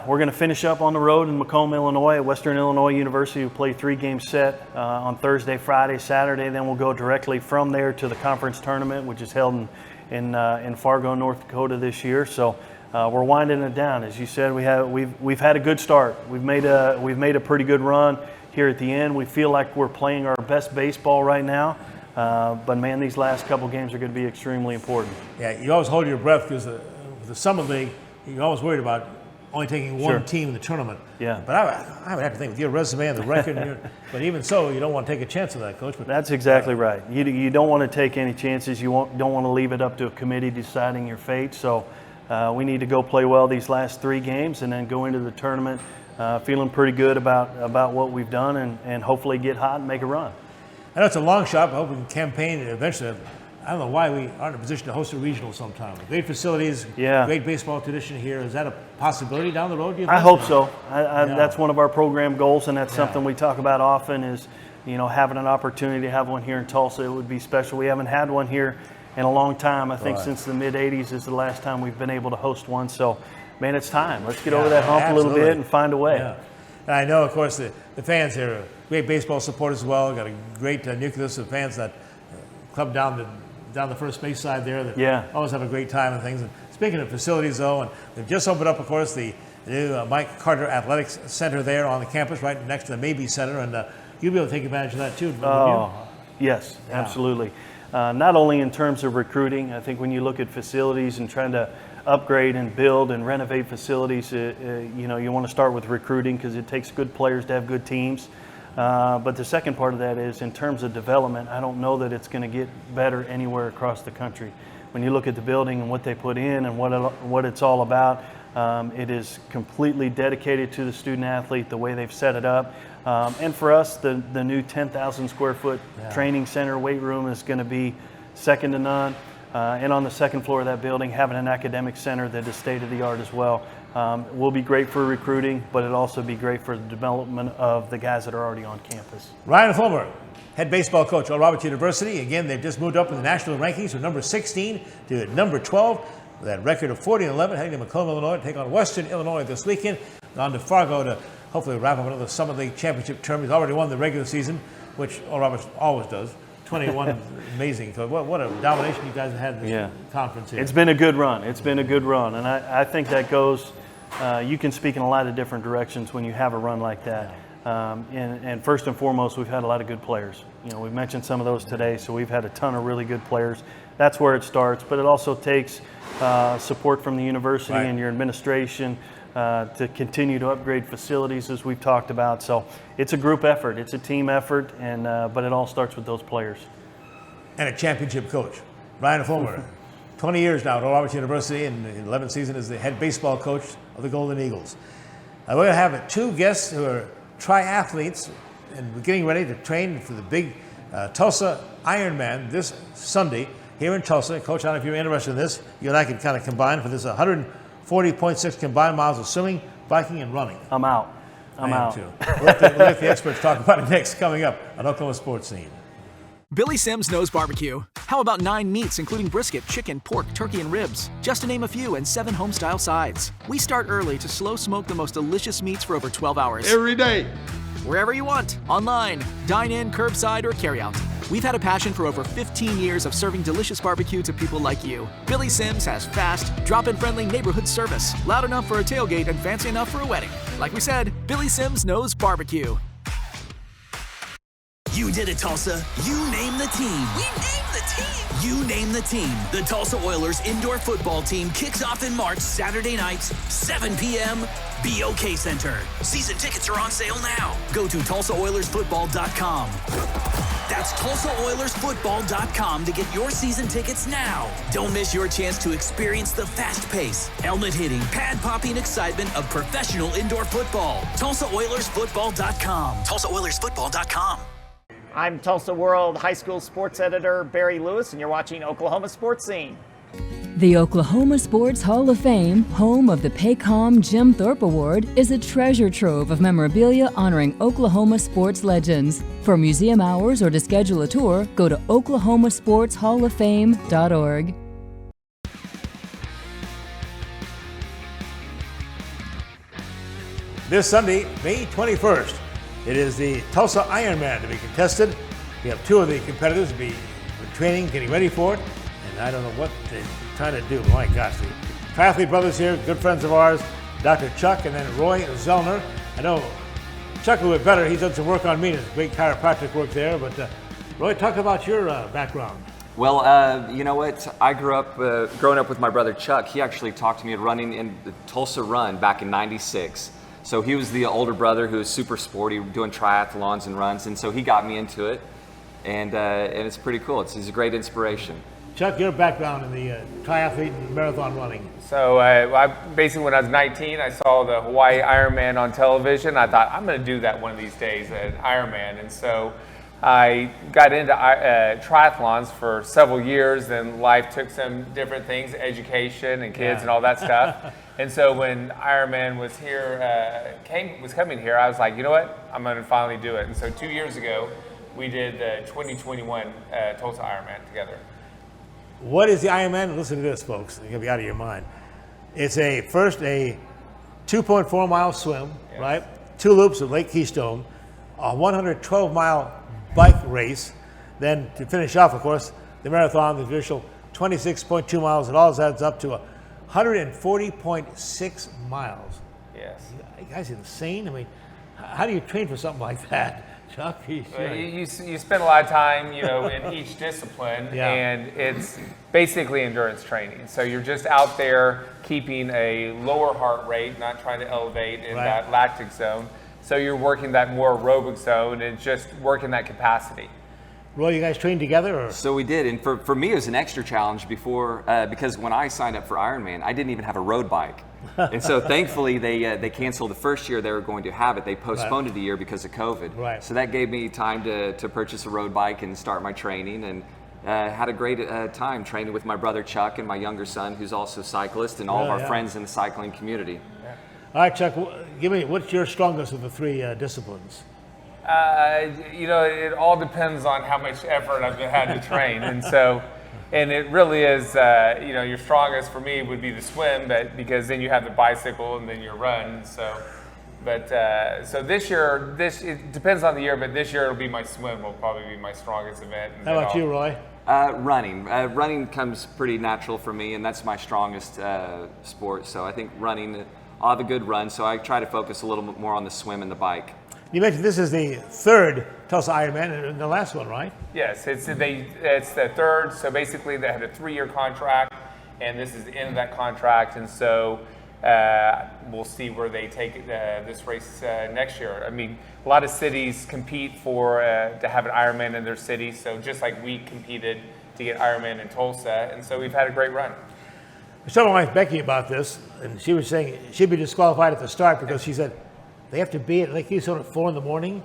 going to finish up on the road in Macomb, Illinois, at Western Illinois University. We'll play 3-game set on Thursday, Friday, Saturday. Then we'll go directly from there to the conference tournament, which is held in Fargo, North Dakota this year. So we're winding it down. As you said, we've had a good start. We've made a pretty good run here at the end. We feel like we're playing our best baseball right now. But man, these last couple games are going to be extremely important. Yeah, you always hold your breath because the Summer League, you're always worried about only taking one team in the tournament. Yeah. But I would have to think with your resume and the record, but even so, you don't want to take a chance on that, Coach. But that's exactly right. You don't want to take any chances. You don't want to leave it up to a committee deciding your fate. So we need to go play well these last 3 games and then go into the tournament feeling pretty good about what we've done and hopefully get hot and make a run. I know it's a long shot, but I hope we can campaign and eventually. I don't know why we aren't in a position to host a regional sometime. Great facilities, great baseball tradition here. Is that a possibility down the road, do you think? I hope so. That's one of our program goals, and that's something we talk about often is, having an opportunity to have one here in Tulsa. It would be special. We haven't had one here in a long time. I think since the mid-'80s is the last time we've been able to host one. So, man, it's time. Let's get over that hump a little bit and find a way. Yeah. And I know, of course, the fans here are great baseball supporters as well. Got a great nucleus of fans that club down to down the first base side there that Yeah. always have a great time and things. And speaking of facilities, though, and they've just opened up, of course, the new Mike Carter Athletics Center there on the campus, right next to the Mabee Center, and you'll be able to take advantage of that too. Oh, yes, absolutely. Not only in terms of recruiting, I think when you look at facilities and trying to upgrade and build and renovate facilities, you know, you want to start with recruiting because it takes good players to have good teams. But the second part of that is in terms of development, I don't know that it's going to get better anywhere across the country. When you look at the building and what they put in and what it's all about, it is completely dedicated to the student athlete, the way they've set it up. And for us, the new 10,000 square foot training center, weight room is going to be second to none. And on the second floor of that building, having an academic center that is state of the art as well. Will be great for recruiting, but it'll also be great for the development of the guys that are already on campus. Ryan Fulmer, head baseball coach at Roberts University. Again, they've just moved up in the national rankings from number 16 to number 12 with that record of 40-11, heading to Macomb, Illinois, to take on Western Illinois this weekend. On to Fargo to hopefully wrap up another Summit League championship term. He's already won the regular season, which Oral Roberts always does. 21 is amazing. So what a domination you guys have had this conference here. It's been a good run. It's been a good run, and I think that goes. You can speak in a lot of different directions when you have a run like that. And first and foremost, we've had a lot of good players. You know, we've mentioned some of those today, so we've had a ton of really good players. That's where it starts, but it also takes support from the university and your administration to continue to upgrade facilities, as we've talked about. So it's a group effort, it's a team effort, and but it all starts with those players. And a championship coach, Ryan Fulmer. 20 years now at Oral Roberts University, and the 11th season as the head baseball coach of the Golden Eagles. We're going to have two guests who are triathletes, and we're getting ready to train for the big Tulsa Ironman this Sunday here in Tulsa. Coach, I don't know if you're interested in this. You and I can kind of combine for this 140.6 combined miles of swimming, biking, and running. I'm out. I'm out. Too. We'll let the experts talk about it next, coming up on Oklahoma Sports Scene. Billy Sims knows barbecue. How about 9 meats, including brisket, chicken, pork, turkey, and ribs? Just to name a few, and 7 home-style sides. We start early to slow smoke the most delicious meats for over 12 hours. Every day. Wherever you want, online, dine in, curbside, or carry out. We've had a passion for over 15 years of serving delicious barbecue to people like you. Billy Sims has fast, drop-in friendly neighborhood service, loud enough for a tailgate and fancy enough for a wedding. Like we said, Billy Sims knows barbecue. You did it, Tulsa. You name the team. We name the team. You name the team. The Tulsa Oilers indoor football team kicks off in March, Saturday nights, 7 p.m., BOK Center. Season tickets are on sale now. Go to TulsaOilersFootball.com. That's TulsaOilersFootball.com to get your season tickets now. Don't miss your chance to experience the fast pace, helmet-hitting, pad-popping excitement of professional indoor football. TulsaOilersFootball.com. TulsaOilersFootball.com. I'm Tulsa World High School sports editor Barry Lewis, and you're watching Oklahoma Sports Scene. The Oklahoma Sports Hall of Fame, home of the Paycom Jim Thorpe Award, is a treasure trove of memorabilia honoring Oklahoma sports legends. For museum hours or to schedule a tour, go to oklahomasportshalloffame.org. This Sunday, May 21st, it is the Tulsa Ironman to be contested. We have 2 of the competitors to be training, getting ready for it, and I don't know what they're trying to do. My gosh, the triathlete brothers here, good friends of ours, Dr. Chuck and then Roy Zellner. I know Chuck a little bit better. He's done some work on me. There's great chiropractic work there. But Roy, talk about your background. Well, you know what? I grew up, growing up with my brother Chuck. He actually talked to me at running in the Tulsa Run back in '96. So he was the older brother who was super sporty, doing triathlons and runs, and so he got me into it, and it's pretty cool. He's a great inspiration. Chuck, your background in the triathlete and marathon running. So I basically, when I was 19, I saw the Hawaii Ironman on television. I thought, I'm going to do that one of these days, an Ironman. And so I got into triathlons for several years. Then life took some different things, education and kids and all that stuff. And so when Ironman was here, was coming here, I was like, you know what? I'm going to finally do it. And so 2 years ago, we did the 2021 Tulsa Ironman together. What is the Ironman? Listen to this, folks. You're going to be out of your mind. It's first a 2.4 mile swim, right? 2 loops of Lake Keystone, a 112 mile bike race. Then to finish off, of course, the marathon, the official 26.2 miles. It all adds up to 140.6 miles. Yes. You guys insane? I mean, how do you train for something like that, Chuck? You spend a lot of time, in each discipline, and it's basically endurance training. So you're just out there keeping a lower heart rate, not trying to elevate in that lactic zone. So you're working that more aerobic zone and just working that capacity. Roy, you guys trained together? Or? So we did, and for me it was an extra challenge before, because when I signed up for Ironman, I didn't even have a road bike. And so thankfully they canceled the first year they were going to have it. They postponed it a year because of COVID. Right. So that gave me time to purchase a road bike and start my training, and had a great time training with my brother Chuck and my younger son, who's also a cyclist, and all of our friends in the cycling community. All right, Chuck, give me, what's your strongest of the three disciplines? It all depends on how much effort I've had to train. And it really is, your strongest for me would be the swim, but because then you have the bicycle and then your run. So this year, it depends on the year, but this year it'll be my swim will probably be my strongest event. How about you, Roy? Running. Running comes pretty natural for me, and that's my strongest sport. So I think running, I'll have a good run, so I try to focus a little bit more on the swim and the bike. You mentioned this is the third Tulsa Ironman and the last one, right? Yes, it's the third. So basically they had a 3-year contract, and this is the end of that contract. And so we'll see where they take this race next year. I mean, a lot of cities compete to have an Ironman in their city. So just like we competed to get Ironman in Tulsa, and so we've had a great run. I was telling my wife Becky about this, and she was saying she'd be disqualified at the start because she said they have to be at Lake Keystone at 4 in the morning.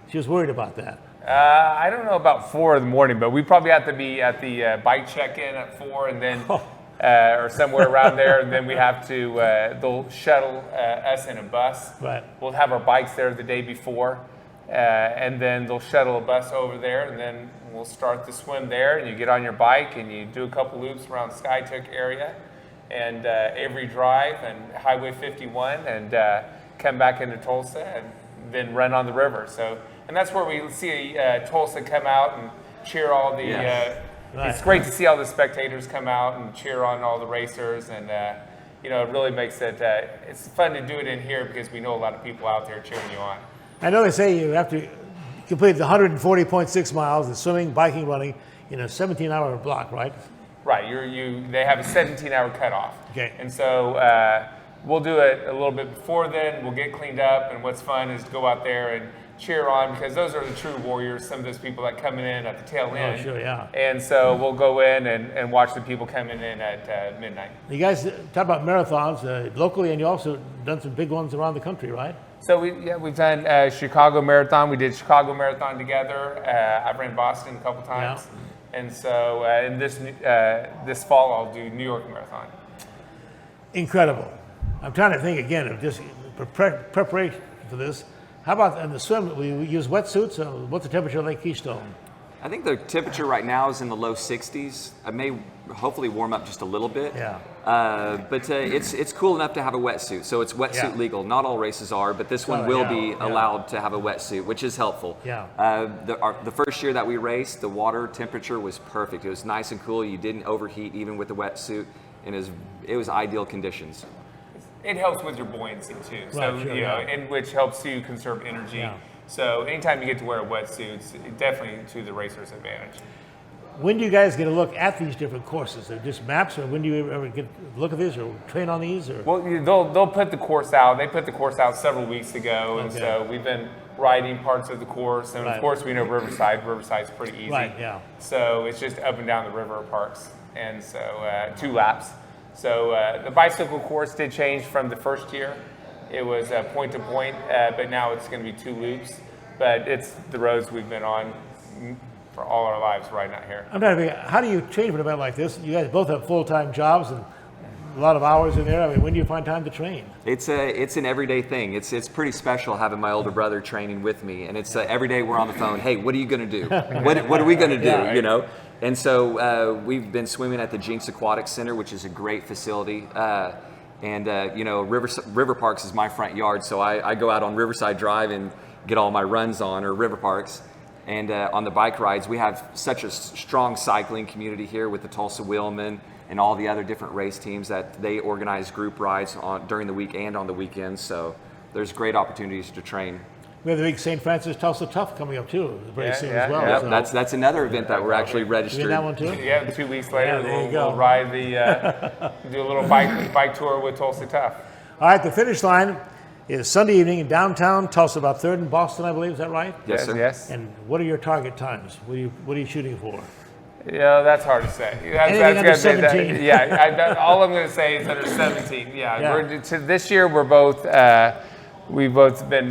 She was worried about that. I don't know about 4 in the morning, but we probably have to be at the bike check-in at 4, and then or somewhere around there. And then we have to. They'll shuttle us in a bus. Right. We'll have our bikes there the day before, and then they'll shuttle a bus over there, and then we'll start the swim there. And you get on your bike and you do a couple loops around the Skytook area, and Avery Drive and Highway 51, and come back into Tulsa and then run on the river. So, and that's where we see Tulsa come out and cheer all the. It's great to see all the spectators come out and cheer on all the racers, and it really makes it. It's fun to do it in here because we know a lot of people out there cheering you on. I know they say you have to complete the 140.6 miles, the swimming, biking, running in a 17-hour block, right? Right. They have a 17-hour cutoff. Okay. And so. We'll do it a little bit before then. We'll get cleaned up, and what's fun is to go out there and cheer on, because those are the true warriors, some of those people that coming in at the tail end. Oh, sure, yeah. And so we'll go in and watch the people coming in at midnight. You guys talk about marathons locally, and you also done some big ones around the country, right? So we've done Chicago Marathon. We did Chicago Marathon together. I've ran Boston a couple times. Yeah. And so in this fall, I'll do New York Marathon. Incredible. I'm trying to think again of just preparation for this. How about in the swim? We use wetsuits. What's the temperature of Lake Keystone? I think the temperature right now is in the low 60s. It may hopefully warm up just a little bit. Yeah. But it's cool enough to have a wetsuit. So it's wetsuit legal. Not all races are, but this one will be allowed to have a wetsuit, which is helpful. Yeah. The first year that we raced, the water temperature was perfect. It was nice and cool. You didn't overheat even with the wetsuit, and it was ideal conditions. It helps with your buoyancy too, so right, sure, and which helps you conserve energy. Yeah. So anytime you get to wear a wetsuit, it's definitely to the racer's advantage. When do you guys get a look at these different courses? Are just maps, or when do you ever get a look at these, or train on these? Or well, they'll put the course out. They put the course out several weeks ago, and so we've been riding parts of the course. And of course, we know Riverside. Riverside's pretty easy. Right. Yeah. So it's just up and down the river parks, and so 2 laps. So the bicycle course did change from the first year. It was point to point, but now it's going to be 2 loops. But it's the roads we've been on for all our lives riding out here. I'm trying to figure out, how do you train for an event like this? You guys both have full-time jobs and a lot of hours in there. I mean, when do you find time to train? It's an everyday thing. It's pretty special having my older brother training with me, and it's every day we're on the phone. Hey, what are you going to do? What are we going to do? Yeah, right. You know. And so we've been swimming at the Jinx Aquatic Center, which is a great facility. River Parks is my front yard, so I go out on Riverside Drive and get all my runs on, or River Parks. And on the bike rides, we have such a strong cycling community here with the Tulsa Wheelmen and all the other different race teams that they organize group rides during the week and on the weekends. So there's great opportunities to train. We have the big St. Francis Tulsa Tough coming up too, very soon as well. Yeah. So. That's another event that we're actually registered. You did that one too? Yeah, 2 weeks later, we'll ride do a little bike tour with Tulsa Tough. All right, the finish line is Sunday evening in downtown Tulsa, about 3rd and Boston, I believe. Is that right? Yes, sir. Yes. And what are your target times? What are you shooting for? Yeah, that's hard to say. Anything under 17. All I'm going to say is under 17. Yeah. This year we're both we've both been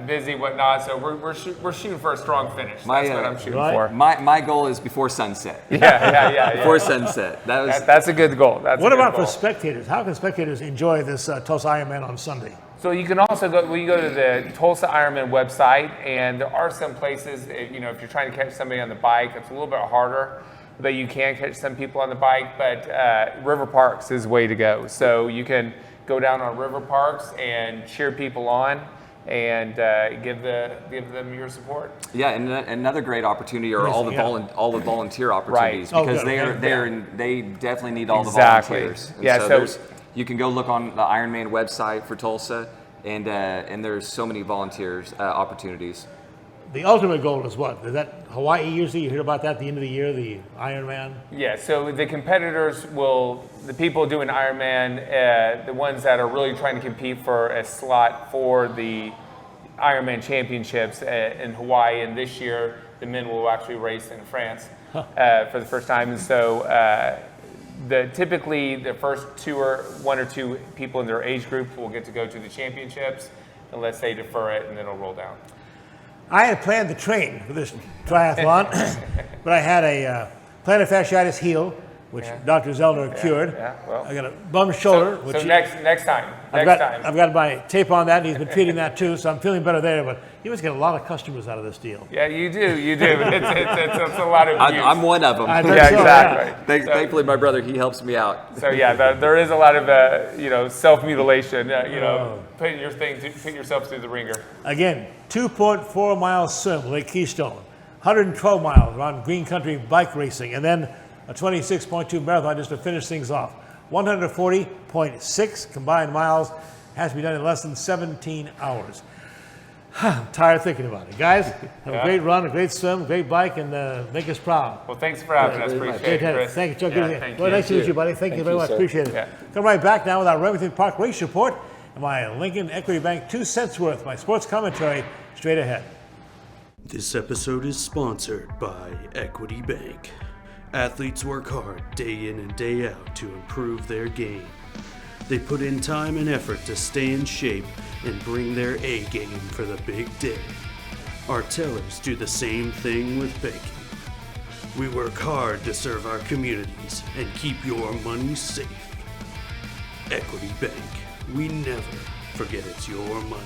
busy, whatnot. So we're shooting for a strong finish. That's what I'm shooting for. My goal is before sunset. Yeah. Before sunset. That's a good goal. What about for spectators? How can spectators enjoy this Tulsa Ironman on Sunday? So you can also go to the Tulsa Ironman website, and there are some places, if you're trying to catch somebody on the bike, it's a little bit harder, but you can catch some people on the bike. But River Parks is the way to go. So you can go down on River Parks and cheer people on and give them your support. Yeah, and another great opportunity are all the volunteer opportunities, because they definitely need all the volunteers. And so you can go look on the Ironman website for Tulsa, and there's so many volunteers opportunities. The ultimate goal is what? Is that Hawaii usually? You hear about that at the end of the year, the Ironman? Yeah, so the competitors the people doing Ironman, the ones that are really trying to compete for a slot for the Ironman championships in Hawaii, and this year the men will actually race in France for the first time. And so typically the first 1 or 2 people in their age group will get to go to the championships unless they defer it, and then it'll roll down. I had planned to train for this triathlon, but I had a plantar fasciitis heel, which Dr. Zellner cured. I got a bum shoulder. So next time. I've got my tape on that, and he's been treating that too, so I'm feeling better there. But you must get a lot of customers out of this deal. Yeah, you do. It's a lot of views. I'm one of them. Exactly. Thankfully, my brother, he helps me out. So there is a lot of self-mutilation. Putting yourself through the ringer. Again, 2.4 mile swim, Lake Keystone, 112 miles around green country bike racing, and then a 26.2 marathon just to finish things off. 140.6 combined miles has to be done in less than 17 hours. I'm tired thinking about it. Guys, have a great run, a great swim, great bike, and make us proud. Well, thanks for having us. Appreciate it, Chris. Thank you, Chuck. Thank Well, nice to meet you, buddy. Thank you very much. Appreciate it. Yeah. Come right back now with our Remington Park Race Report and my Lincoln Equity Bank 2 cents worth, my sports commentary straight ahead. This episode is sponsored by Equity Bank. Athletes work hard day in and day out to improve their game. They put in time and effort to stay in shape and bring their A game for the big day. Our tellers do the same thing with banking. We work hard to serve our communities and keep your money safe. Equity Bank. We never forget it's your money.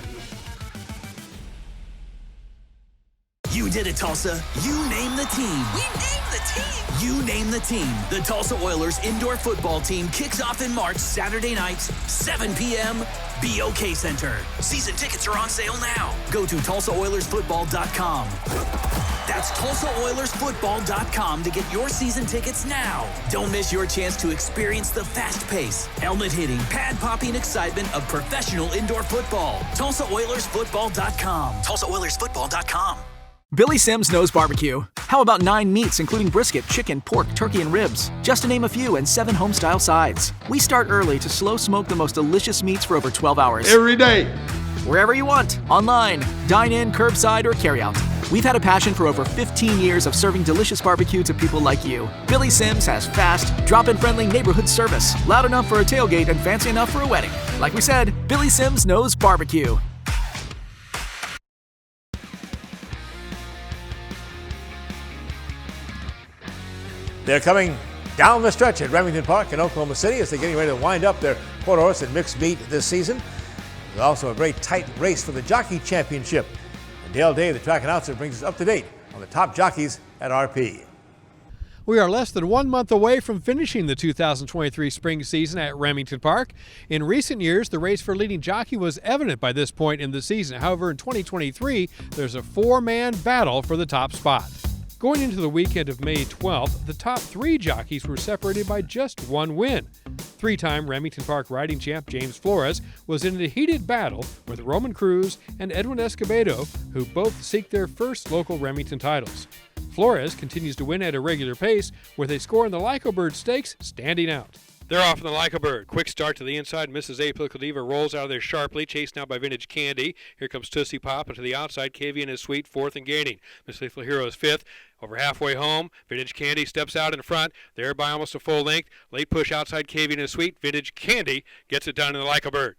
You did it, Tulsa. You name the team. We name the team. You name the team. The Tulsa Oilers indoor football team kicks off in March, Saturday nights, 7 p.m., BOK Center. Season tickets are on sale now. Go to TulsaOilersFootball.com. That's TulsaOilersFootball.com to get your season tickets now. Don't miss your chance to experience the fast pace, helmet hitting, pad popping excitement of professional indoor football. TulsaOilersFootball.com. TulsaOilersFootball.com. Billy Sims knows barbecue. How about 9 meats, including brisket, chicken, pork, turkey, and ribs? Just to name a few, and 7 home-style sides. We start early to slow smoke the most delicious meats for over 12 hours. Every day. Wherever you want, online, dine in, curbside, or carry out. We've had a passion for over 15 years of serving delicious barbecue to people like you. Billy Sims has fast, drop-in friendly neighborhood service, loud enough for a tailgate and fancy enough for a wedding. Like we said, Billy Sims knows barbecue. They're coming down the stretch at Remington Park in Oklahoma City as they're getting ready to wind up their quarter horse and mixed meet this season. There's also a very tight race for the Jockey Championship. And Dale Day, the track announcer, brings us up to date on the top jockeys at RP. We are less than 1 month away from finishing the 2023 spring season at Remington Park. In recent years, the race for leading jockey was evident by this point in the season. However, in 2023, there's a four-man battle for the top spot. Going into the weekend of May 12th, the top three jockeys were separated by just one win. Three-time Remington Park riding champ James Flores was in a heated battle with Roman Cruz and Edwin Escobedo, who both seek their first local Remington titles. Flores continues to win at a regular pace, with a score in the Lyco Bird Stakes standing out. They're off in the Lyco Bird. Quick start to the inside. Mrs. A. Political Diva rolls out of there sharply, chased now by Vintage Candy. Here comes Tussie Pop, and to the outside, Kavian is Sweet, fourth and gaining. Miss Lethal Hero is fifth. Over halfway home, Vintage Candy steps out in front, there by almost a full length. Late push outside, Kavian is Sweet. Vintage Candy gets it done in the Lyco Bird.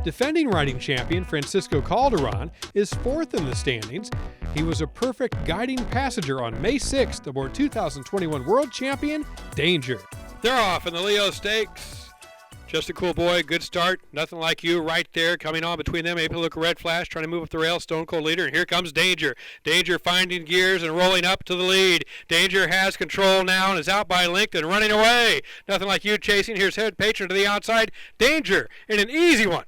Defending riding champion Francisco Calderon is fourth in the standings. He was a perfect guiding passenger on May 6th aboard 2021 World Champion Danger. They're off in the Leo Stakes. Just a cool boy, good start, nothing like you right there, coming on between them. April Look Red Flash trying to move up the rail, Stone Cold leader, and here comes Danger. Danger finding gears and rolling up to the lead. Danger has control now and is out by length and running away. Nothing like you chasing. Here's Head Patron to the outside. Danger in an easy one.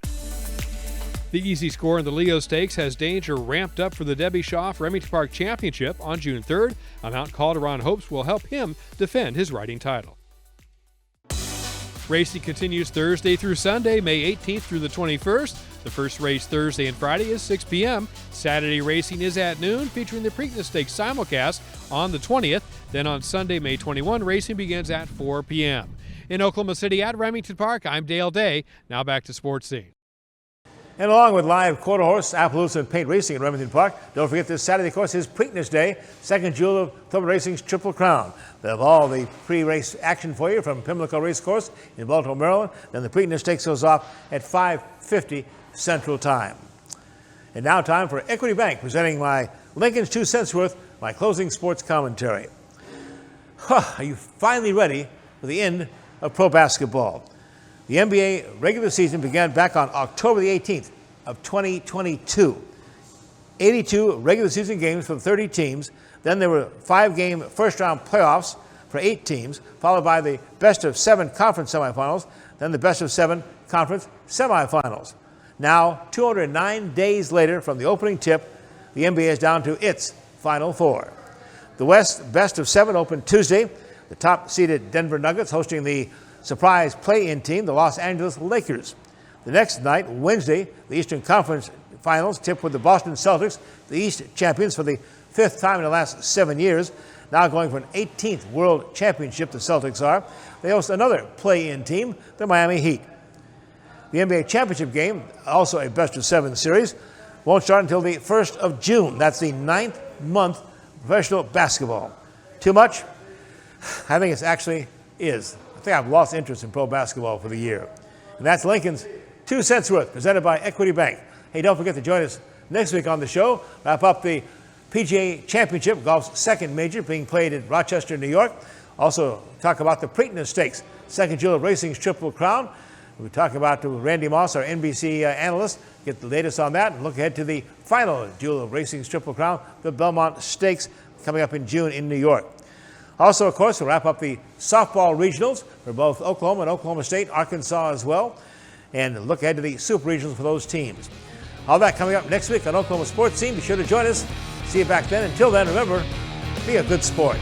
The easy score in the Leo Stakes has Danger ramped up for the Debbie Schaaf Remington Park Championship on June 3rd. A Mount Calderon hopes will help him defend his riding title. Racing continues Thursday through Sunday, May 18th through the 21st. The first race Thursday and Friday is 6 p.m. Saturday racing is at noon, featuring the Preakness Stakes simulcast on the 20th. Then on Sunday, May 21, racing begins at 4 p.m. In Oklahoma City at Remington Park, I'm Dale Day. Now back to Sportscene. And along with live quarter horse, Appaloosa, and paint racing at Remington Park, don't forget this Saturday, of course, is Preakness Day, second jewel of Club Racing's Triple Crown. They'll have all the pre-race action for you from Pimlico Racecourse in Baltimore, Maryland. Then the Preakness Stakes goes off at 5:50 Central Time. And now time for Equity Bank, presenting my Lincoln's 2 cents worth, my closing sports commentary. Are you finally ready for the end of pro basketball? The NBA regular season began back on October the 18th of 2022. 82 regular season games for 30 teams. Then there were 5-game first-round playoffs for 8 teams, followed by the best-of-7 conference semifinals, then the best-of-7 conference semifinals. Now, 209 days later from the opening tip, the NBA is down to its Final Four. The West best-of-7 opened Tuesday. The top-seeded Denver Nuggets hosting the surprise play-in team, the Los Angeles Lakers. The next night, Wednesday, the Eastern Conference Finals tip with the Boston Celtics, the East champions for the 5th time in the last 7 years, now going for an 18th World Championship, the Celtics are. They host another play-in team, the Miami Heat. The NBA Championship game, also a best-of-7 series, won't start until the 1st of June. That's the 9th month of professional basketball. Too much? I think it actually is. I think I've lost interest in pro basketball for the year. And that's Lincoln's 2 cents worth, presented by Equity Bank. Hey, don't forget to join us next week on the show. Wrap up the PGA Championship, golf's second major, being played in Rochester, New York. Also talk about the Preakness Stakes, second jewel of racing's Triple Crown. We'll talk about Randy Moss, our NBC analyst, get the latest on that, and look ahead to the final jewel of racing's Triple Crown, the Belmont Stakes, coming up in June in New York. Also, of course, we'll wrap up the softball regionals for both Oklahoma and Oklahoma State, Arkansas as well, and look ahead to the super regionals for those teams. All that coming up next week on Oklahoma Sports Scene. Be sure to join us. See you back then. Until then, remember, be a good sport.